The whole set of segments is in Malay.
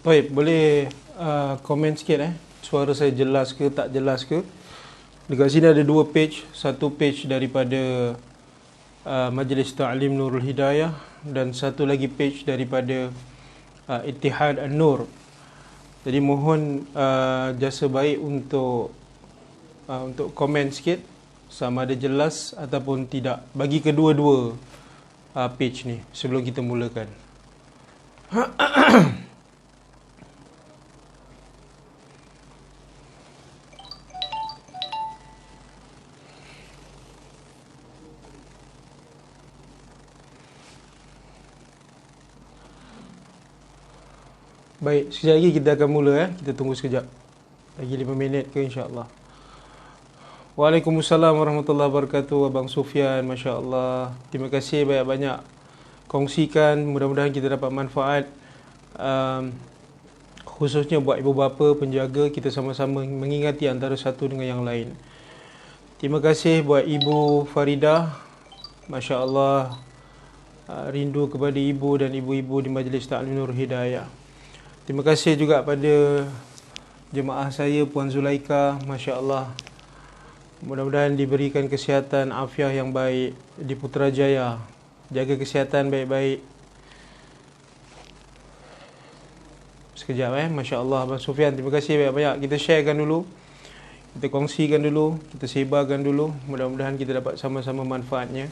Baik, boleh komen sikit suara saya jelas ke tak jelas ke. Dekat sini ada dua page. Satu page daripada Majlis Ta'lim Nurul Hidayah dan satu lagi page daripada Ittihad An-Nur. Jadi mohon jasa baik untuk komen sikit sama ada jelas ataupun tidak bagi kedua-dua page ni sebelum kita mulakan. Baik, sekejap lagi kita akan mula. Kita tunggu sekejap. Lagi 5 minit ke insya-Allah. Waalaikumsalam warahmatullahi wabarakatuh. Abang Sufyan, masya-Allah. Terima kasih banyak-banyak kongsikan. Mudah-mudahan kita dapat manfaat. Khususnya buat ibu bapa, penjaga, kita sama-sama mengingati antara satu dengan yang lain. Terima kasih buat Ibu Faridah. Masya-Allah. Rindu kepada ibu dan ibu-ibu di Majlis Ta'lim Nurul Hidayah. Terima kasih juga pada jemaah saya Puan Zulaika, masya-Allah. Mudah-mudahan diberikan kesihatan, afiah yang baik di Putrajaya. Jaga kesihatan baik-baik. Sekejap masya-Allah Abang Sufyan, terima kasih banyak-banyak. Kita sharekan dulu. Kita kongsikan dulu, kita sebarkan dulu. Mudah-mudahan kita dapat sama-sama manfaatnya.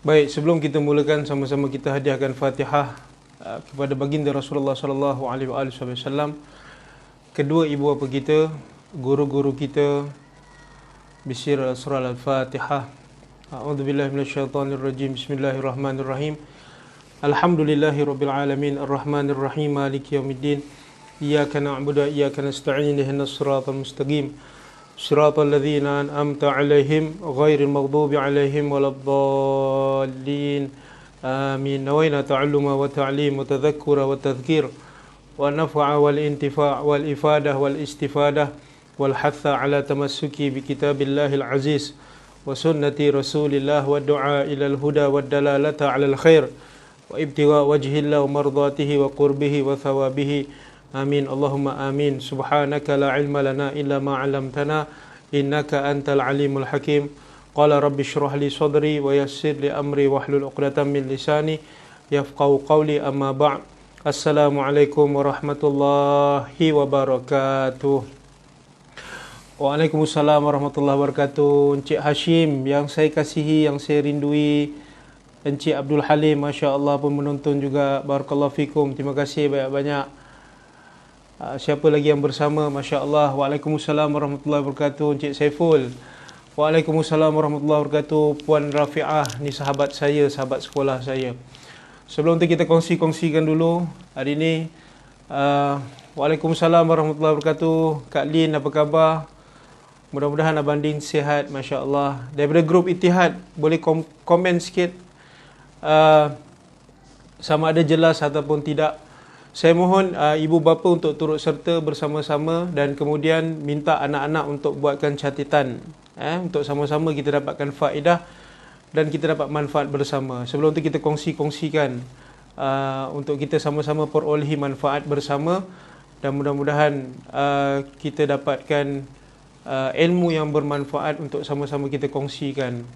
Baik, sebelum kita mulakan, sama-sama kita hadiahkan Fatihah kepada baginda Rasulullah sallallahu alaihi wasallam, kedua ibu bapa kita, guru-guru kita. Bismillah surah Al-Fatihah. A'udzubillahi minasyaitonirrajim. Bismillahirrahmanirrahim. Alhamdulillahirabbil alamin, arrahmanirrahim, maliki yaumiddin. Iyyaka na'budu wa iyyaka nasta'in, ihdinas siratal mustaqim. صراط الذين أنعمت عليهم غير المغضوب عليهم ولا الضالين آمين. نوينا تعلم وتعليم وتذكر وتذكير والنفع والانتفاع والإفادة والاستفادة والحث على تمسك بكتاب الله العزيز وسنة رسول الله والدعاء إلى الهدى والدلالة على الخير وابتغاء وجه الله ومرضاته وقربه وثوابه آمين. اللهم آمين. سبحانك لا علم لنا إلا ما علمتنا إنك أنت العليم الحكيم. قال رب اشرح لي صدري ويسر لي أمري واحلل عقدة من لساني يفقهوا قولي. أما بعد. السلام عليكم ورحمة الله وبركاته. Waalaikumsalam warahmatullahi wabarakatuh. Encik Hashim yang saya kasihi, yang saya rindui. Encik Abdul Halim, masya-Allah pun menonton juga. Barakallahu fikum. Terima kasih banyak-banyak. Siapa lagi yang bersama? Masya Allah. Waalaikumsalam warahmatullahi wabarakatuh. Encik Saiful. Waalaikumsalam warahmatullahi wabarakatuh. Puan Rafi'ah, ni sahabat saya, sahabat sekolah saya. Sebelum tu kita kongsikan dulu hari ni. Waalaikumsalam warahmatullahi wabarakatuh. Kak Lin, apa khabar? Mudah-mudahan Abang Din sihat, masya Allah. Daripada grup Ittihad, boleh komen sikit sama ada jelas ataupun tidak. Saya mohon ibu bapa untuk turut serta bersama-sama dan kemudian minta anak-anak untuk buatkan catatan untuk sama-sama kita dapatkan faedah dan kita dapat manfaat bersama. Sebelum tu kita kongsikan untuk kita sama-sama perolehi manfaat bersama dan mudah-mudahan kita dapatkan ilmu yang bermanfaat untuk sama-sama kita kongsikan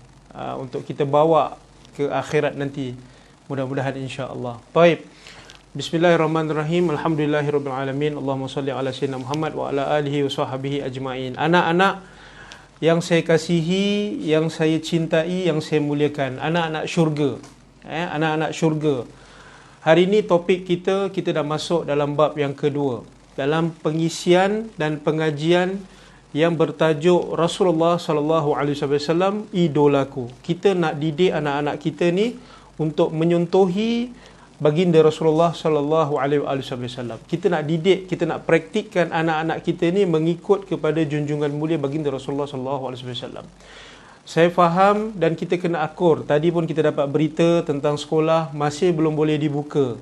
untuk kita bawa ke akhirat nanti. Mudah-mudahan insya-Allah. Baik. Bismillahirrahmanirrahim. Alhamdulillahirabbil alamin. Allahumma shalli ala sayyidina Muhammad wa ala alihi wa sahbihi ajmain. Anak-anak yang saya kasihi, yang saya cintai, yang saya muliakan, anak-anak syurga. Anak-anak syurga. Hari ini topik kita dah masuk dalam bab yang kedua. Dalam pengisian dan pengajian yang bertajuk Rasulullah sallallahu alaihi wasallam idolaku. Kita nak didik anak-anak kita ni untuk menyontohi baginda Rasulullah sallallahu alaihi wasallam. Kita nak didik, kita nak praktikkan anak-anak kita ni mengikut kepada junjungan mulia baginda Rasulullah sallallahu alaihi wasallam. Saya faham dan kita kena akur. Tadi pun kita dapat berita tentang sekolah masih belum boleh dibuka.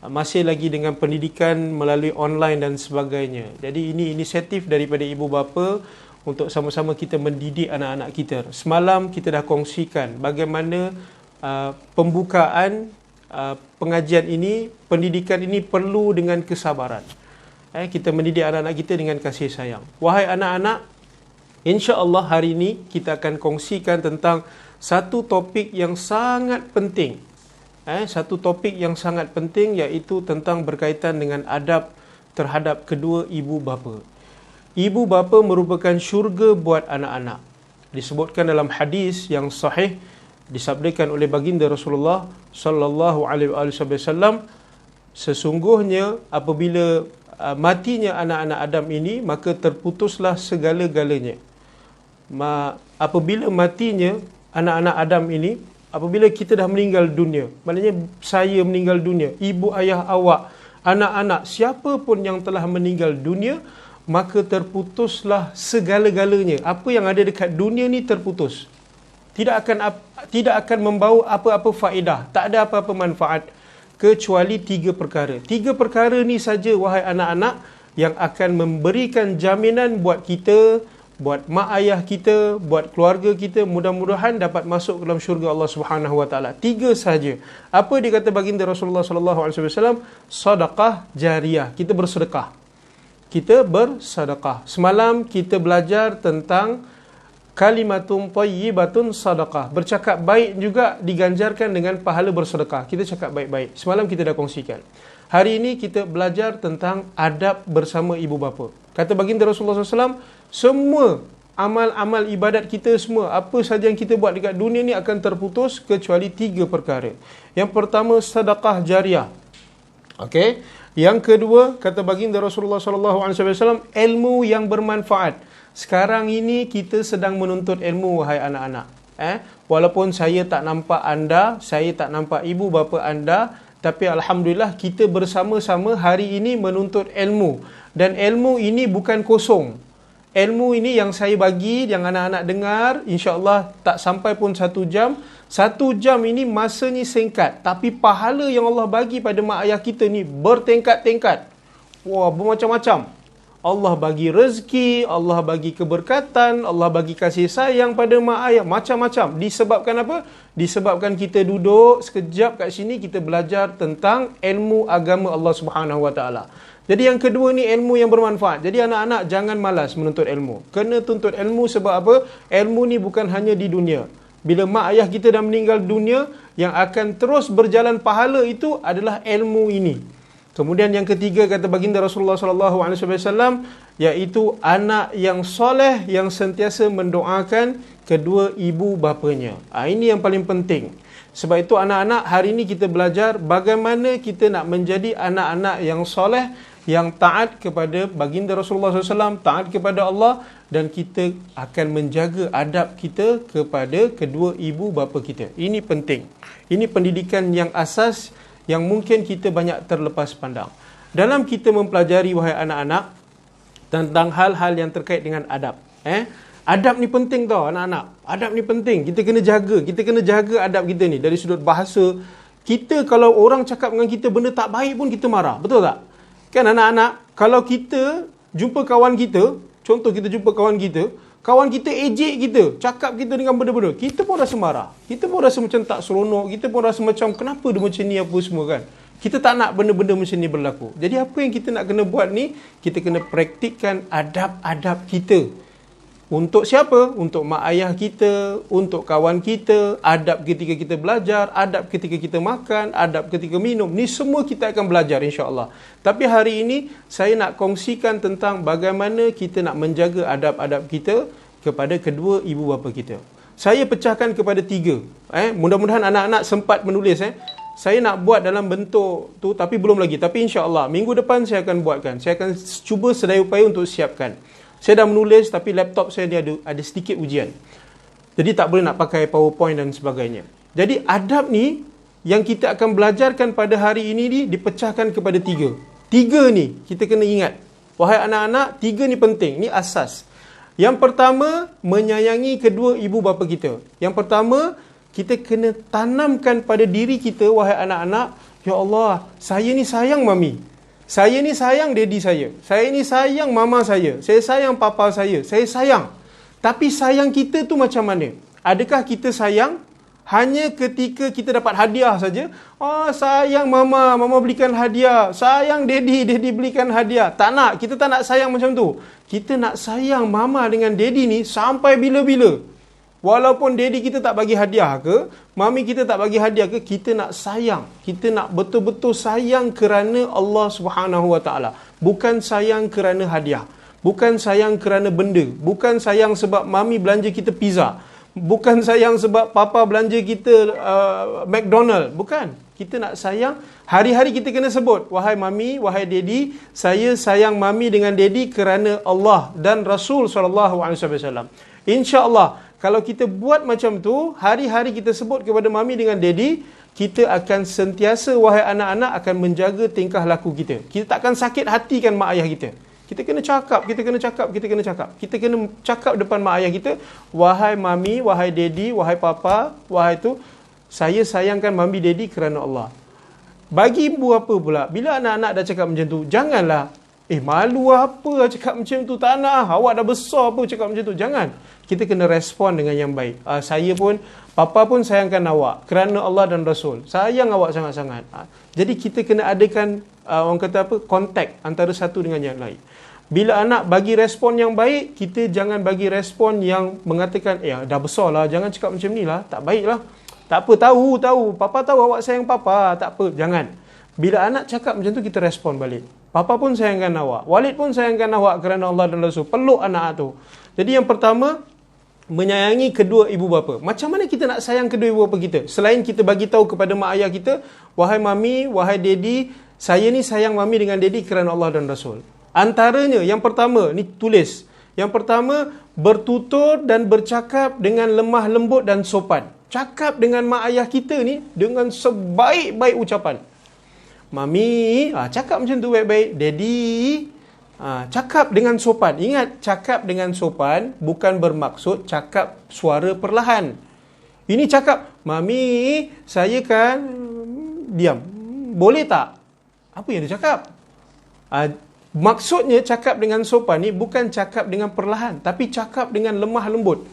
Masih lagi dengan pendidikan melalui online dan sebagainya. Jadi ini inisiatif daripada ibu bapa untuk sama-sama kita mendidik anak-anak kita. Semalam kita dah kongsikan bagaimana pembukaan pengajian ini, pendidikan ini perlu dengan kesabaran. Kita mendidik anak-anak kita dengan kasih sayang. Wahai anak-anak, insya-Allah hari ini kita akan kongsikan tentang satu topik yang sangat penting. Satu topik yang sangat penting, iaitu tentang berkaitan dengan adab terhadap kedua ibu bapa. Ibu bapa merupakan syurga buat anak-anak. Disebutkan dalam hadis yang sahih, disabdakan oleh baginda Rasulullah sallallahu alaihi wasallam, sesungguhnya apabila matinya anak-anak Adam ini, maka terputuslah segala-galanya. Apabila matinya anak-anak Adam ini, apabila kita dah meninggal dunia, maknanya saya meninggal dunia, ibu ayah awak, anak-anak, siapa pun yang telah meninggal dunia, maka terputuslah segala-galanya. Apa yang ada dekat dunia ni terputus. Tidak akan membawa apa-apa faedah, tak ada apa-apa manfaat, kecuali 3 perkara. 3 perkara ni saja, wahai anak-anak, yang akan memberikan jaminan buat kita, buat mak ayah kita, buat keluarga kita, mudah-mudahan dapat masuk ke dalam syurga Allah Subhanahu wa taala. 3 saja. Apa dia kata baginda Rasulullah sallallahu alaihi wasallam? Sedekah jariyah. Kita bersedekah. Kita bersedekah. Semalam kita belajar tentang kalimatun thayyibatun sadaqah. Bercakap baik juga diganjarkan dengan pahala bersedekah. Kita cakap baik-baik. Semalam kita dah kongsikan. Hari ini kita belajar tentang adab bersama ibu bapa. Kata baginda Rasulullah SAW, semua amal-amal ibadat kita semua, apa saja yang kita buat dekat dunia ni akan terputus kecuali 3 perkara. Yang pertama, sedekah jariah. Okey. Yang kedua, kata baginda Rasulullah SAW, ilmu yang bermanfaat. Sekarang ini kita sedang menuntut ilmu, wahai anak-anak. Walaupun saya tak nampak anda, saya tak nampak ibu bapa anda, tapi alhamdulillah kita bersama-sama hari ini menuntut ilmu. Dan ilmu ini bukan kosong. Ilmu ini yang saya bagi, yang anak-anak dengar, insya-Allah tak sampai pun 1 jam. 1 jam ini masanya singkat, tapi pahala yang Allah bagi pada mak ayah kita ni bertingkat-tingkat. Wah, bermacam-macam. Allah bagi rezeki, Allah bagi keberkatan, Allah bagi kasih sayang pada mak ayah, macam-macam. Disebabkan apa? Disebabkan kita duduk sekejap kat sini, kita belajar tentang ilmu agama Allah Subhanahu wa taala. Jadi yang kedua ni ilmu yang bermanfaat. Jadi anak-anak jangan malas menuntut ilmu. Kena tuntut ilmu sebab apa? Ilmu ni bukan hanya di dunia. Bila mak ayah kita dah meninggal dunia, yang akan terus berjalan pahala itu adalah ilmu ini. Kemudian yang ketiga, kata baginda Rasulullah sallallahu alaihi wasallam, iaitu anak yang soleh yang sentiasa mendoakan kedua ibu bapanya. Ini yang paling penting. Sebab itu anak-anak, hari ini kita belajar bagaimana kita nak menjadi anak-anak yang soleh, yang taat kepada baginda Rasulullah SAW, taat kepada Allah, dan kita akan menjaga adab kita kepada kedua ibu bapa kita. Ini penting. Ini pendidikan yang asas yang mungkin kita banyak terlepas pandang. Dalam kita mempelajari, wahai anak-anak, tentang hal-hal yang terkait dengan adab. Adab ni penting tau anak-anak. Adab ni penting. Kita kena jaga. Kita kena jaga adab kita ni. Dari sudut bahasa, kita kalau orang cakap dengan kita benda tak baik pun kita marah. Betul tak? Kan anak-anak, kalau kita jumpa kawan kita, contoh kita jumpa kawan kita ejek kita, cakap kita dengan benda-benda, kita pun rasa marah. Kita pun rasa macam tak seronok, kita pun rasa macam kenapa dia macam ni apa semua kan. Kita tak nak benda-benda macam ni berlaku. Jadi apa yang kita nak kena buat ni, kita kena praktikkan adab-adab kita. Untuk siapa? Untuk mak ayah kita, untuk kawan kita, adab ketika kita belajar, adab ketika kita makan, adab ketika minum. Ni semua kita akan belajar insya-Allah. Tapi hari ini saya nak kongsikan tentang bagaimana kita nak menjaga adab-adab kita kepada kedua ibu bapa kita. Saya pecahkan kepada 3. Mudah-mudahan anak-anak sempat menulis. Saya nak buat dalam bentuk tu tapi belum lagi. Tapi insya-Allah minggu depan saya akan buatkan. Saya akan cuba sedaya upaya untuk siapkan. Saya dah menulis tapi laptop saya dia ada sedikit ujian. Jadi tak boleh nak pakai PowerPoint dan sebagainya. Jadi adab ni yang kita akan belajarkan pada hari ini ni dipecahkan kepada 3. 3 ni kita kena ingat. Wahai anak-anak, 3 ni penting. Ni asas. Yang pertama, menyayangi kedua ibu bapa kita. Yang pertama, kita kena tanamkan pada diri kita, wahai anak-anak, ya Allah, saya ni sayang mami. Saya ni sayang daddy saya. Saya ni sayang mama saya. Saya sayang papa saya. Saya sayang. Tapi sayang kita tu macam mana? Adakah kita sayang hanya ketika kita dapat hadiah saja? Oh, sayang mama, mama belikan hadiah. Sayang daddy, daddy belikan hadiah. Tak nak, kita tak nak sayang macam tu. Kita nak sayang mama dengan daddy ni sampai bila-bila. Walaupun daddy kita tak bagi hadiah ke, mami kita tak bagi hadiah ke, kita nak sayang. Kita nak betul-betul sayang kerana Allah Subhanahu Wa Taala. Bukan sayang kerana hadiah. Bukan sayang kerana benda. Bukan sayang sebab mami belanja kita pizza. Bukan sayang sebab papa belanja kita McDonald. Bukan. Kita nak sayang. Hari-hari kita kena sebut, wahai mami, wahai daddy, saya sayang mami dengan daddy kerana Allah dan Rasul SAW. InsyaAllah, kalau kita buat macam tu, hari-hari kita sebut kepada mami dengan daddy, kita akan sentiasa, wahai anak-anak, akan menjaga tingkah laku kita. Kita tak akan sakit hatikan mak ayah kita. Kita kena cakap, kita kena cakap, kita kena cakap. Kita kena cakap depan mak ayah kita, wahai mami, wahai daddy, wahai papa, wahai tu, saya sayangkan mami daddy kerana Allah. Bagi ibu apa pula? Bila anak-anak dah cakap macam tu, janganlah, malu apa cakap macam tu, tak nak, awak dah besar apa cakap macam tu. Jangan. Kita kena respon dengan yang baik. Saya pun, papa pun sayangkan awak kerana Allah dan Rasul. Sayang awak sangat-sangat. Jadi kita kena adakan, orang kata apa, kontak antara satu dengan yang lain. Bila anak bagi respon yang baik, kita jangan bagi respon yang mengatakan, dah besar lah, jangan cakap macam ni lah, tak baik lah. Tak apa, tahu, papa tahu awak sayang papa, tak apa, jangan. Bila anak cakap macam tu, kita respon balik. Papa pun sayangkan awak, Walid pun sayangkan awak kerana Allah dan Rasul. Peluk anak tu. Jadi yang pertama, menyayangi kedua ibu bapa. Macam mana kita nak sayang kedua ibu bapa kita? Selain kita bagi tahu kepada mak ayah kita, wahai mami, wahai daddy, saya ni sayang mami dengan daddy kerana Allah dan Rasul. Antaranya, yang pertama, ni tulis. Yang pertama, bertutur dan bercakap dengan lemah lembut dan sopan. Cakap dengan mak ayah kita ni dengan sebaik-baik ucapan. Mami, cakap macam tu baik-baik. Daddy, cakap dengan sopan. Ingat, cakap dengan sopan bukan bermaksud cakap suara perlahan. Ini cakap, mami, saya kan diam. Boleh tak? Apa yang dia cakap? Maksudnya cakap dengan sopan ni bukan cakap dengan perlahan, tapi cakap dengan lemah lembut.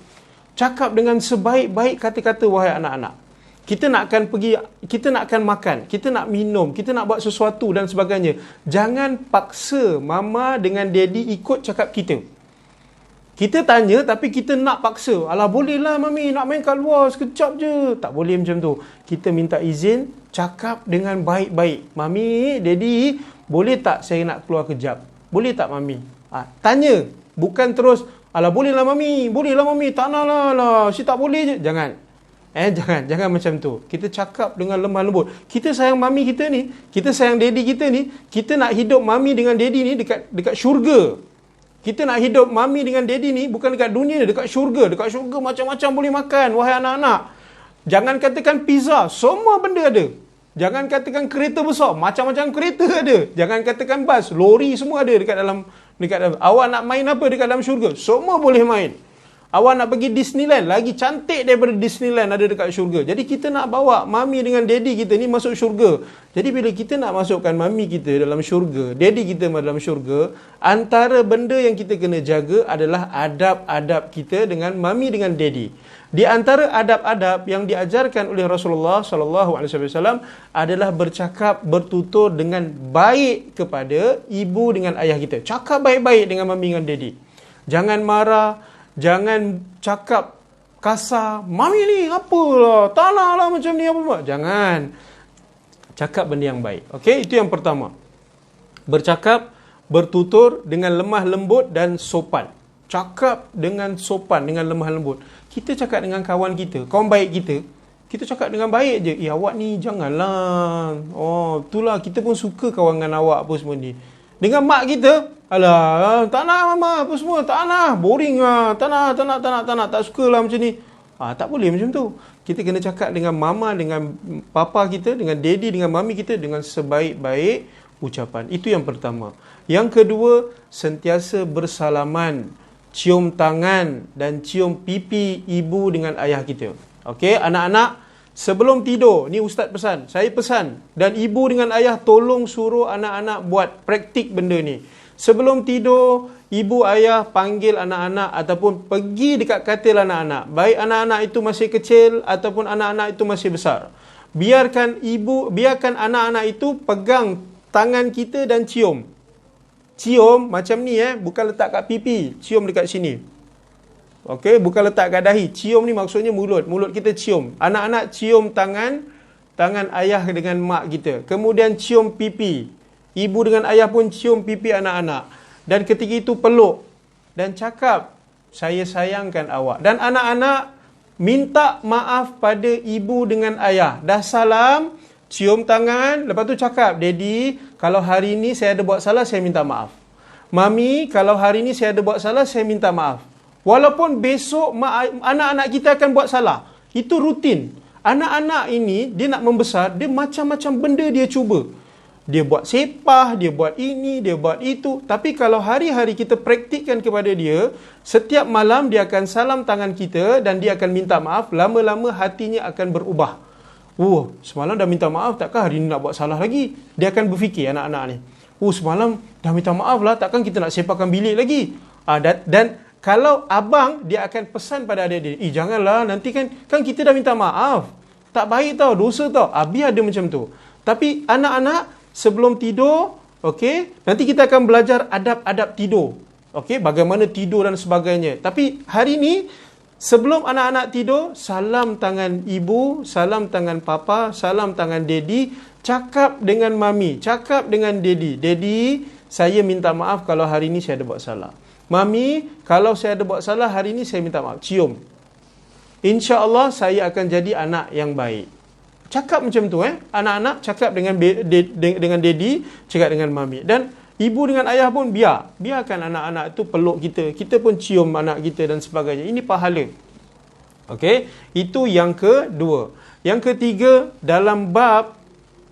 Cakap dengan sebaik-baik kata-kata, wahai anak-anak. Kita nak akan pergi, kita nak akan makan, kita nak minum, kita nak buat sesuatu dan sebagainya. Jangan paksa mama dengan daddy ikut cakap kita. Kita tanya tapi kita nak paksa. Alah, bolehlah mami, nak main kat luar sekejap je. Tak boleh macam tu. Kita minta izin, cakap dengan baik-baik. Mami, daddy, boleh tak saya nak keluar kejap? Boleh tak mami? Tanya. Bukan terus, alah bolehlah mami, tak nak lah, si tak boleh je. Jangan. Jangan macam tu. Kita cakap dengan lemah lembut. Kita sayang mami kita ni, kita sayang daddy kita ni, kita nak hidup mami dengan daddy ni dekat syurga. Kita nak hidup mami dengan daddy ni bukan dekat dunia, dekat syurga. Dekat syurga macam-macam boleh makan, wahai anak-anak. Jangan katakan pizza, semua benda ada. Jangan katakan kereta besar, macam-macam kereta ada. Jangan katakan bas, lori semua ada dekat dalam. Awak nak main apa dekat dalam syurga? Semua boleh main. Awak nak pergi Disneyland, lagi cantik daripada Disneyland ada dekat syurga. Jadi kita nak bawa mami dengan daddy kita ni masuk syurga. Jadi bila kita nak masukkan mami kita dalam syurga, daddy kita dalam syurga, antara benda yang kita kena jaga adalah adab-adab kita dengan mami dengan daddy. Di antara adab-adab yang diajarkan oleh Rasulullah SAW adalah bercakap, bertutur dengan baik kepada ibu dengan ayah kita. Cakap baik-baik dengan mami dengan daddy. Jangan marah, jangan cakap kasar. Mami ni apalah, tak nak lah macam ni apa-apa. Jangan. Cakap benda yang baik. Okey, itu yang pertama. Bercakap, bertutur dengan lemah lembut dan sopan. Cakap dengan sopan, dengan lemah lembut. Kita cakap dengan kawan kita, kawan baik kita, kita cakap dengan baik je. Awak ni janganlah. Oh, itulah kita pun suka kawan dengan awak apa semua ni. Dengan mak kita, alah, tak nak mama, apa semua, tak nak, boring lah, tak nak, tak suka lah macam ni. Tak boleh macam tu. Kita kena cakap dengan mama, dengan papa kita, dengan daddy, dengan mami kita dengan sebaik-baik ucapan. Itu yang pertama. Yang kedua, sentiasa bersalaman, cium tangan dan cium pipi ibu dengan ayah kita. Okey, anak-anak, sebelum tidur, ni ustaz pesan, saya pesan, dan ibu dengan ayah tolong suruh anak-anak buat praktik benda ni. Sebelum tidur, ibu ayah panggil anak-anak ataupun pergi dekat katil anak-anak. Baik anak-anak itu masih kecil ataupun anak-anak itu masih besar. Biarkan anak-anak itu pegang tangan kita dan cium. Cium macam ni bukan letak kat pipi, cium dekat sini. Okey, bukan letak kat dahi. Cium ni maksudnya mulut. Mulut kita cium. Anak-anak cium tangan ayah dengan mak kita. Kemudian cium pipi. Ibu dengan ayah pun cium pipi anak-anak. Dan ketika itu peluk dan cakap, saya sayangkan awak. Dan anak-anak minta maaf pada ibu dengan ayah. Dah salam, cium tangan, lepas tu cakap, Daddy, kalau hari ini saya ada buat salah, saya minta maaf. Mami, kalau hari ini saya ada buat salah, saya minta maaf. Walaupun besok anak-anak kita akan buat salah. Itu rutin. Anak-anak ini, dia nak membesar, dia macam-macam benda dia cuba. Dia buat sepah, dia buat ini, dia buat itu. Tapi kalau hari-hari kita praktikkan kepada dia, setiap malam dia akan salam tangan kita dan dia akan minta maaf. Lama-lama hatinya akan berubah. Semalam dah minta maaf, takkan hari ini nak buat salah lagi? Dia akan berfikir anak-anak ni. Semalam dah minta maaf lah, takkan kita nak sepahkan bilik lagi? Dan kalau abang, dia akan pesan pada adik-adik, janganlah, nanti kan kita dah minta maaf. Tak baik tau, dosa tau. Biar ada macam tu. Tapi anak-anak, sebelum tidur, okey, nanti kita akan belajar adab-adab tidur. Okey, bagaimana tidur dan sebagainya. Tapi hari ini, sebelum anak-anak tidur, salam tangan ibu, salam tangan papa, salam tangan daddy, cakap dengan mami, cakap dengan daddy. Daddy, saya minta maaf kalau hari ini saya ada buat salah. Mami, kalau saya ada buat salah hari ini saya minta maaf. Cium. InsyaAllah saya akan jadi anak yang baik. Cakap macam tu anak-anak cakap dengan daddy, cakap dengan mami. Dan ibu dengan ayah pun biarkan anak-anak tu peluk kita. Kita pun cium anak kita dan sebagainya. Ini pahala. Okey, itu yang kedua. Yang ketiga, dalam bab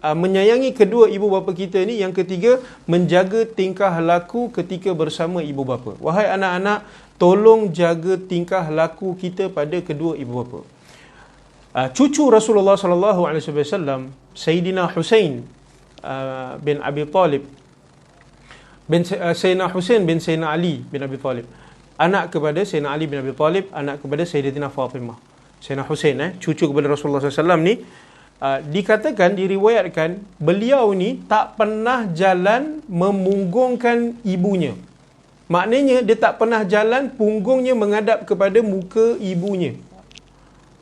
menyayangi kedua ibu bapa kita ni, yang ketiga, menjaga tingkah laku ketika bersama ibu bapa. Wahai anak-anak, tolong jaga tingkah laku kita pada kedua ibu bapa. Cucu Rasulullah sallallahu alaihi wasallam, Sayyidina Husain bin Abi Talib, Sayyidina Husain bin Sayyidina Ali bin Abi Talib, anak kepada Sayyidina Ali bin Abi Talib, anak kepada Sayyidatina Fatimah. Sayyidina Husain cucu kepada Rasulullah sallallahu alaihi wasallam ni, dikatakan, diriwayatkan, beliau ni tak pernah jalan memunggungkan ibunya. Maknanya dia tak pernah jalan punggungnya menghadap kepada muka ibunya.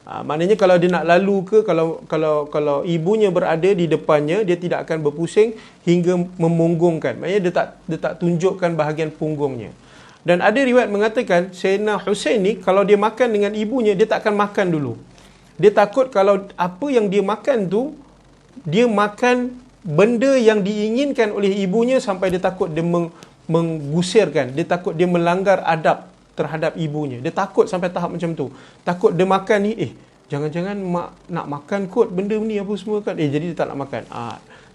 Maknanya kalau dia nak lalu ke, kalau ibunya berada di depannya, dia tidak akan berpusing hingga memunggungkan. Maknanya dia tak tunjukkan bahagian punggungnya. Dan ada riwayat mengatakan Sayyidina Husain ni kalau dia makan dengan ibunya, dia tak akan makan dulu. Dia takut kalau apa yang dia makan tu, dia makan benda yang diinginkan oleh ibunya sampai dia takut dia menggusirkan, dia takut dia melanggar adab terhadap ibunya. Dia takut sampai tahap macam tu. Takut dia makan ni, jangan-jangan mak nak makan kot benda ni apa semua kan. Jadi dia tak nak makan.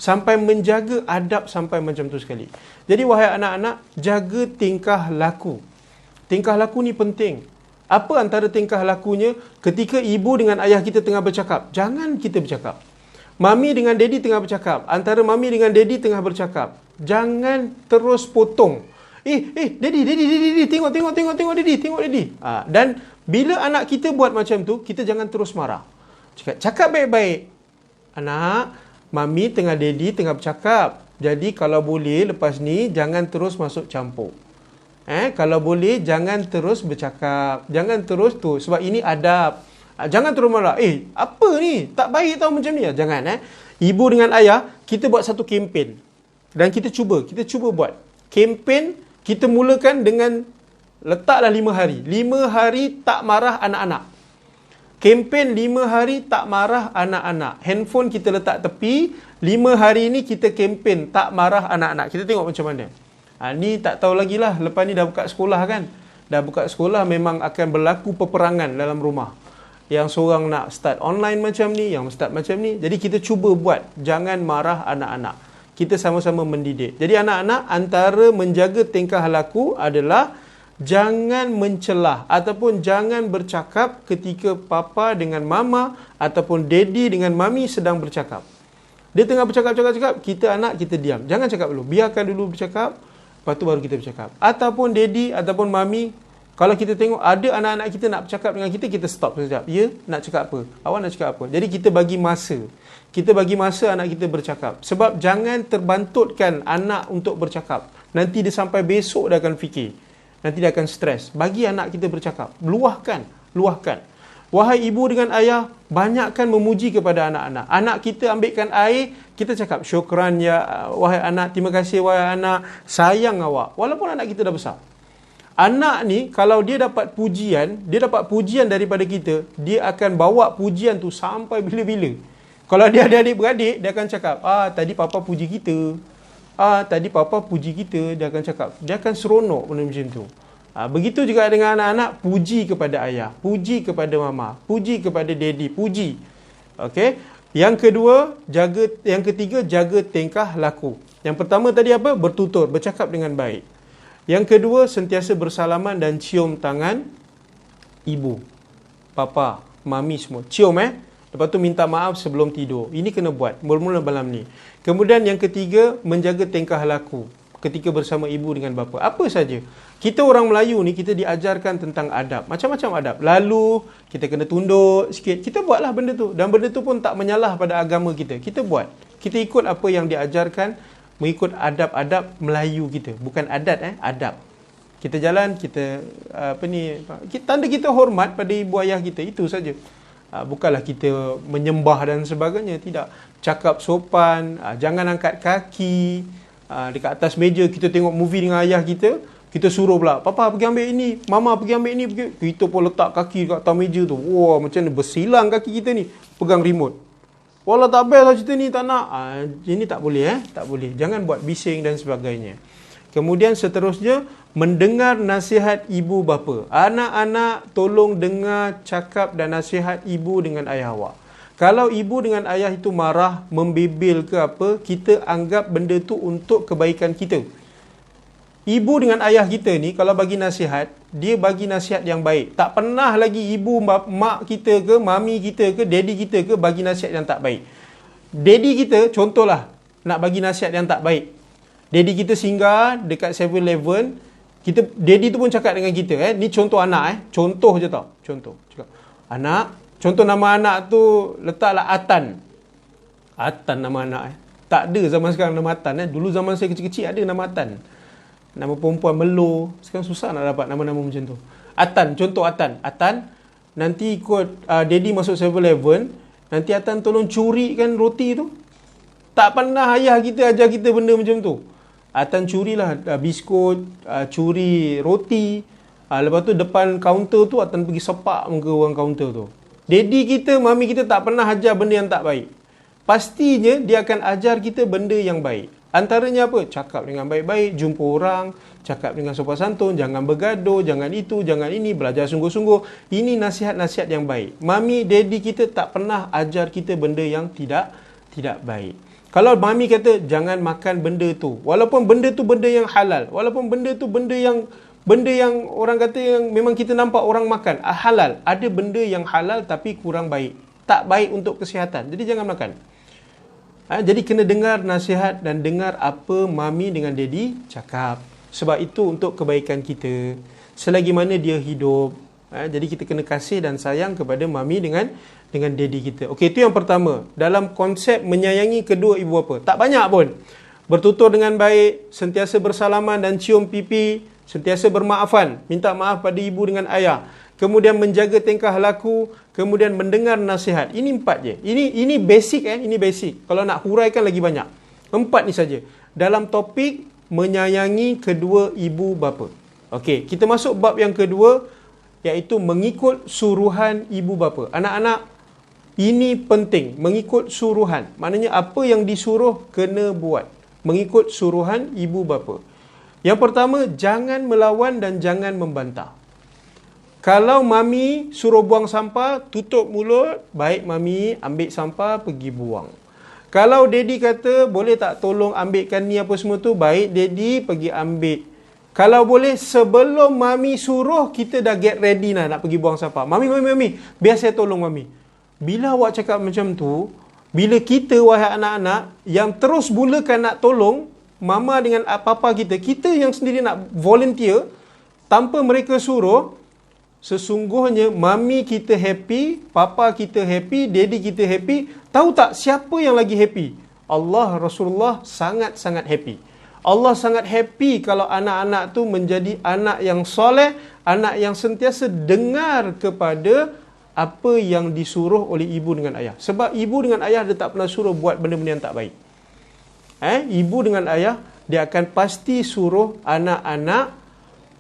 Sampai menjaga adab sampai macam tu sekali. Jadi wahai anak-anak, jaga tingkah laku. Tingkah laku ni penting. Apa antara tingkah lakunya? Ketika ibu dengan ayah kita tengah bercakap, jangan kita bercakap. Mami dengan daddy tengah bercakap. Antara mami dengan daddy tengah bercakap, jangan terus potong. Daddy, tengok daddy. Dan bila anak kita buat macam tu, kita jangan terus marah. Cakap baik-baik. Anak, mami tengah daddy tengah bercakap. Jadi kalau boleh lepas ni jangan terus masuk campur. Kalau boleh jangan terus bercakap. Jangan terus tu sebab ini adab. Jangan terus marah. Apa ni? Tak baik tau macam ni. Jangan Ibu dengan ayah, kita buat satu kempen. Dan kita cuba buat. Kempen kita mulakan dengan letaklah 5 hari. 5 hari tak marah anak-anak. Kempen 5 hari tak marah anak-anak. Handphone kita letak tepi, 5 hari ni kita kempen tak marah anak-anak. Kita tengok macam mana. Ni tak tahu lagi lah, lepas ni dah buka sekolah kan. Dah buka sekolah memang akan berlaku peperangan dalam rumah. Yang seorang nak start online macam ni, yang start macam ni. Jadi kita cuba buat, jangan marah anak-anak. Kita sama-sama mendidik. Jadi anak-anak antara menjaga tingkah laku adalah jangan mencelah ataupun jangan bercakap ketika papa dengan mama ataupun daddy dengan mami sedang bercakap. Dia tengah bercakap-cakap, kita anak kita diam. Jangan cakap dulu. Biarkan dulu bercakap, lepas tu baru kita bercakap. Ataupun daddy ataupun mami, kalau kita tengok ada anak-anak kita nak bercakap dengan kita, kita stop sekejap. Ya, nak cakap apa? Awak nak cakap apa? Jadi kita bagi masa. Kita bagi masa anak kita bercakap. Sebab jangan terbantutkan anak untuk bercakap. Nanti dia sampai besok dah akan fikir. Nanti dia akan stres. Bagi anak kita bercakap. Luahkan. Wahai ibu dengan ayah, banyakkan memuji kepada anak-anak. Anak kita ambilkan air, kita cakap, syukran ya wahai anak, terima kasih wahai anak, sayang awak. Walaupun anak kita dah besar. Anak ni, kalau dia dapat pujian daripada kita, dia akan bawa pujian tu sampai bila-bila. Kalau dia ada adik-beradik, dia akan cakap, tadi papa puji kita. Tadi papa puji kita, dia akan cakap. Dia akan seronok benda macam tu. Begitu juga dengan anak-anak, puji kepada ayah, puji kepada mama, puji kepada daddy, puji. Okey. Yang ketiga, jaga tingkah laku. Yang pertama tadi apa? Bertutur, bercakap dengan baik. Yang kedua, sentiasa bersalaman dan cium tangan ibu, papa, mami semua. Cium Lepas tu minta maaf sebelum tidur. Ini kena buat mula-mula malam ni. Kemudian yang ketiga, menjaga tingkah laku ketika bersama ibu dengan bapa. Apa saja. Kita orang Melayu ni, kita diajarkan tentang adab. Macam-macam adab. Lalu, kita kena tunduk sikit. Kita buatlah benda tu. Dan benda tu pun tak menyalah pada agama kita. Kita buat. Kita ikut apa yang diajarkan, mengikut adab-adab Melayu kita. Bukan adat, adab. Kita jalan, tanda kita hormat pada ibu ayah kita. Itu saja. Bukanlah kita menyembah dan sebagainya. Tidak. Cakap sopan, jangan angkat kaki. Dekat atas meja kita tengok movie dengan ayah kita, kita suruh pula, papa pergi ambil ini, mama pergi ambil ini. Kita pun letak kaki kat atas meja tu. Wah, macam ni bersilang kaki kita ni. Pegang remote. Wallah tak best lah cerita ni, tak nak. Ini tak boleh. Tak boleh. Jangan buat bising dan sebagainya. Kemudian seterusnya, mendengar nasihat ibu bapa. Anak-anak tolong dengar cakap dan nasihat ibu dengan ayah awak. Kalau ibu dengan ayah itu marah, membibil ke apa, kita anggap benda tu untuk kebaikan kita. Ibu dengan ayah kita ni, kalau bagi nasihat, dia bagi nasihat yang baik. Tak pernah lagi ibu, mak kita ke, mami kita ke, daddy kita ke, bagi nasihat yang tak baik. Daddy kita, contohlah, nak bagi nasihat yang tak baik. Daddy kita singgah dekat 7-Eleven, daddy tu pun cakap dengan kita, ni contoh anak, contoh je tau. Contoh. Cakap, anak, contoh nama anak tu letaklah Atan. Atan nama anak. Tak ada zaman sekarang nama Atan. Dulu zaman saya kecil-kecil ada nama Atan. Nama perempuan Melo. Sekarang susah nak dapat nama-nama macam tu. Atan, contoh Atan. Atan, nanti ikut daddy masuk 7-Eleven. Nanti Atan tolong curikan roti tu. Tak pernah ayah kita ajar kita benda macam tu. Atan curilah biskut, curi roti. Lepas tu depan kaunter tu Atan pergi sepak muka orang kaunter tu. Daddy kita, mami kita tak pernah ajar benda yang tak baik. Pastinya dia akan ajar kita benda yang baik. Antaranya apa? Cakap dengan baik-baik, jumpa orang, cakap dengan sopan santun, jangan bergaduh, jangan itu, jangan ini, belajar sungguh-sungguh. Ini nasihat-nasihat yang baik. Mami, daddy kita tak pernah ajar kita benda yang tidak baik. Kalau mami kata jangan makan benda tu, walaupun benda tu benda yang halal, walaupun benda tu benda yang orang kata yang memang kita nampak orang makan, halal. Ada benda yang halal tapi kurang baik. Tak baik untuk kesihatan. Jadi jangan makan. Jadi kena dengar nasihat dan dengar apa mami dengan daddy cakap. Sebab itu untuk kebaikan kita. Selagi mana dia hidup. Jadi kita kena kasih dan sayang kepada mami dengan daddy kita. Okey, itu yang pertama. Dalam konsep menyayangi kedua ibu bapa. Tak banyak pun. Bertutur dengan baik, sentiasa bersalaman dan cium pipi, sentiasa bermaafan, minta maaf pada ibu dengan ayah. Kemudian menjaga tingkah laku, kemudian mendengar nasihat. Ini 4 je. Ini basic ini basic. Kalau nak huraikan lagi banyak. 4 ni saja. Dalam topik menyayangi kedua ibu bapa. Okey, kita masuk bab yang kedua, iaitu mengikut suruhan ibu bapa. Anak-anak, ini penting, mengikut suruhan. Maknanya apa yang disuruh kena buat. Mengikut suruhan ibu bapa. Yang pertama, jangan melawan dan jangan membantah. Kalau mami suruh buang sampah, tutup mulut, baik mami ambil sampah pergi buang. Kalau daddy kata boleh tak tolong ambilkan ni apa semua tu, baik daddy pergi ambil. Kalau boleh sebelum mami suruh, kita dah get ready nak pergi buang sampah. Mami, biar saya tolong mami. Bila awak cakap macam tu, bila kita wahai anak-anak yang terus mulakan nak tolong mama dengan papa kita yang sendiri nak volunteer tanpa mereka suruh, sesungguhnya mami kita happy, papa kita happy, daddy kita happy. Tahu tak siapa yang lagi happy? Allah, Rasulullah sangat-sangat happy. Allah sangat happy kalau anak-anak tu menjadi anak yang soleh, anak yang sentiasa dengar kepada apa yang disuruh oleh ibu dengan ayah. Sebab ibu dengan ayah dia tak pernah suruh buat benda-benda yang tak baik. Ibu dengan ayah dia akan pasti suruh anak-anak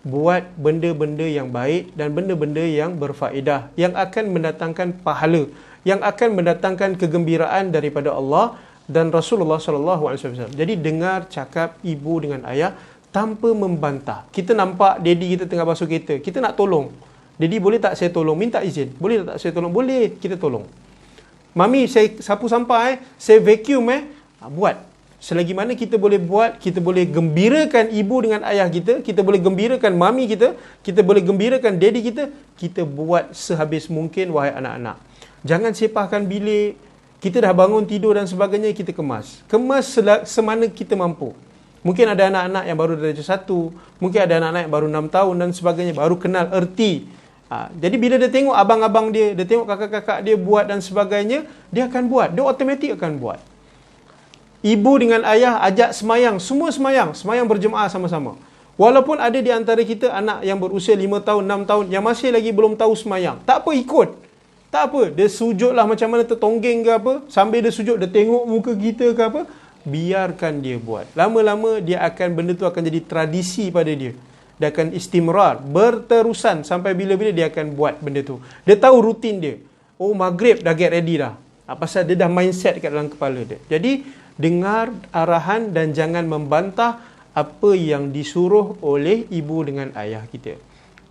buat benda-benda yang baik dan benda-benda yang berfaedah, yang akan mendatangkan pahala, yang akan mendatangkan kegembiraan daripada Allah dan Rasulullah SAW. Jadi dengar cakap ibu dengan ayah tanpa membantah. Kita nampak daddy kita tengah basuh kereta, kita nak tolong. Daddy, boleh tak saya tolong? Minta izin. Boleh tak saya tolong? Boleh, kita tolong. Mami, saya sapu sampah saya vacuum buat. Selagi mana kita boleh buat, kita boleh gembirakan ibu dengan ayah kita boleh gembirakan mami kita boleh gembirakan daddy kita buat sehabis mungkin wahai anak-anak. Jangan sepahkan bilik, kita dah bangun tidur dan sebagainya, kita kemas semana kita mampu. Mungkin ada anak-anak yang baru darjah 1, mungkin ada anak-anak yang baru 6 tahun dan sebagainya, baru kenal erti. Jadi bila dia tengok abang-abang dia tengok kakak-kakak dia buat dan sebagainya, dia akan buat, dia automatik akan buat. Ibu dengan ayah ajak semayang, semua semayang berjemaah sama-sama. Walaupun ada di antara kita anak yang berusia 5 tahun, 6 tahun yang masih lagi belum tahu semayang, tak apa, ikut. Tak apa, dia sujudlah macam mana, tertonggeng ke apa, sambil dia sujud, dia tengok muka kita ke apa, biarkan dia buat. Lama-lama benda tu akan jadi tradisi pada dia. Dia akan istimrar, berterusan sampai bila-bila dia akan buat benda tu. Dia tahu rutin dia. Oh, maghrib dah get ready dah. Pasal dia dah mindset kat dalam kepala dia. Jadi dengar arahan dan jangan membantah apa yang disuruh oleh ibu dengan ayah kita.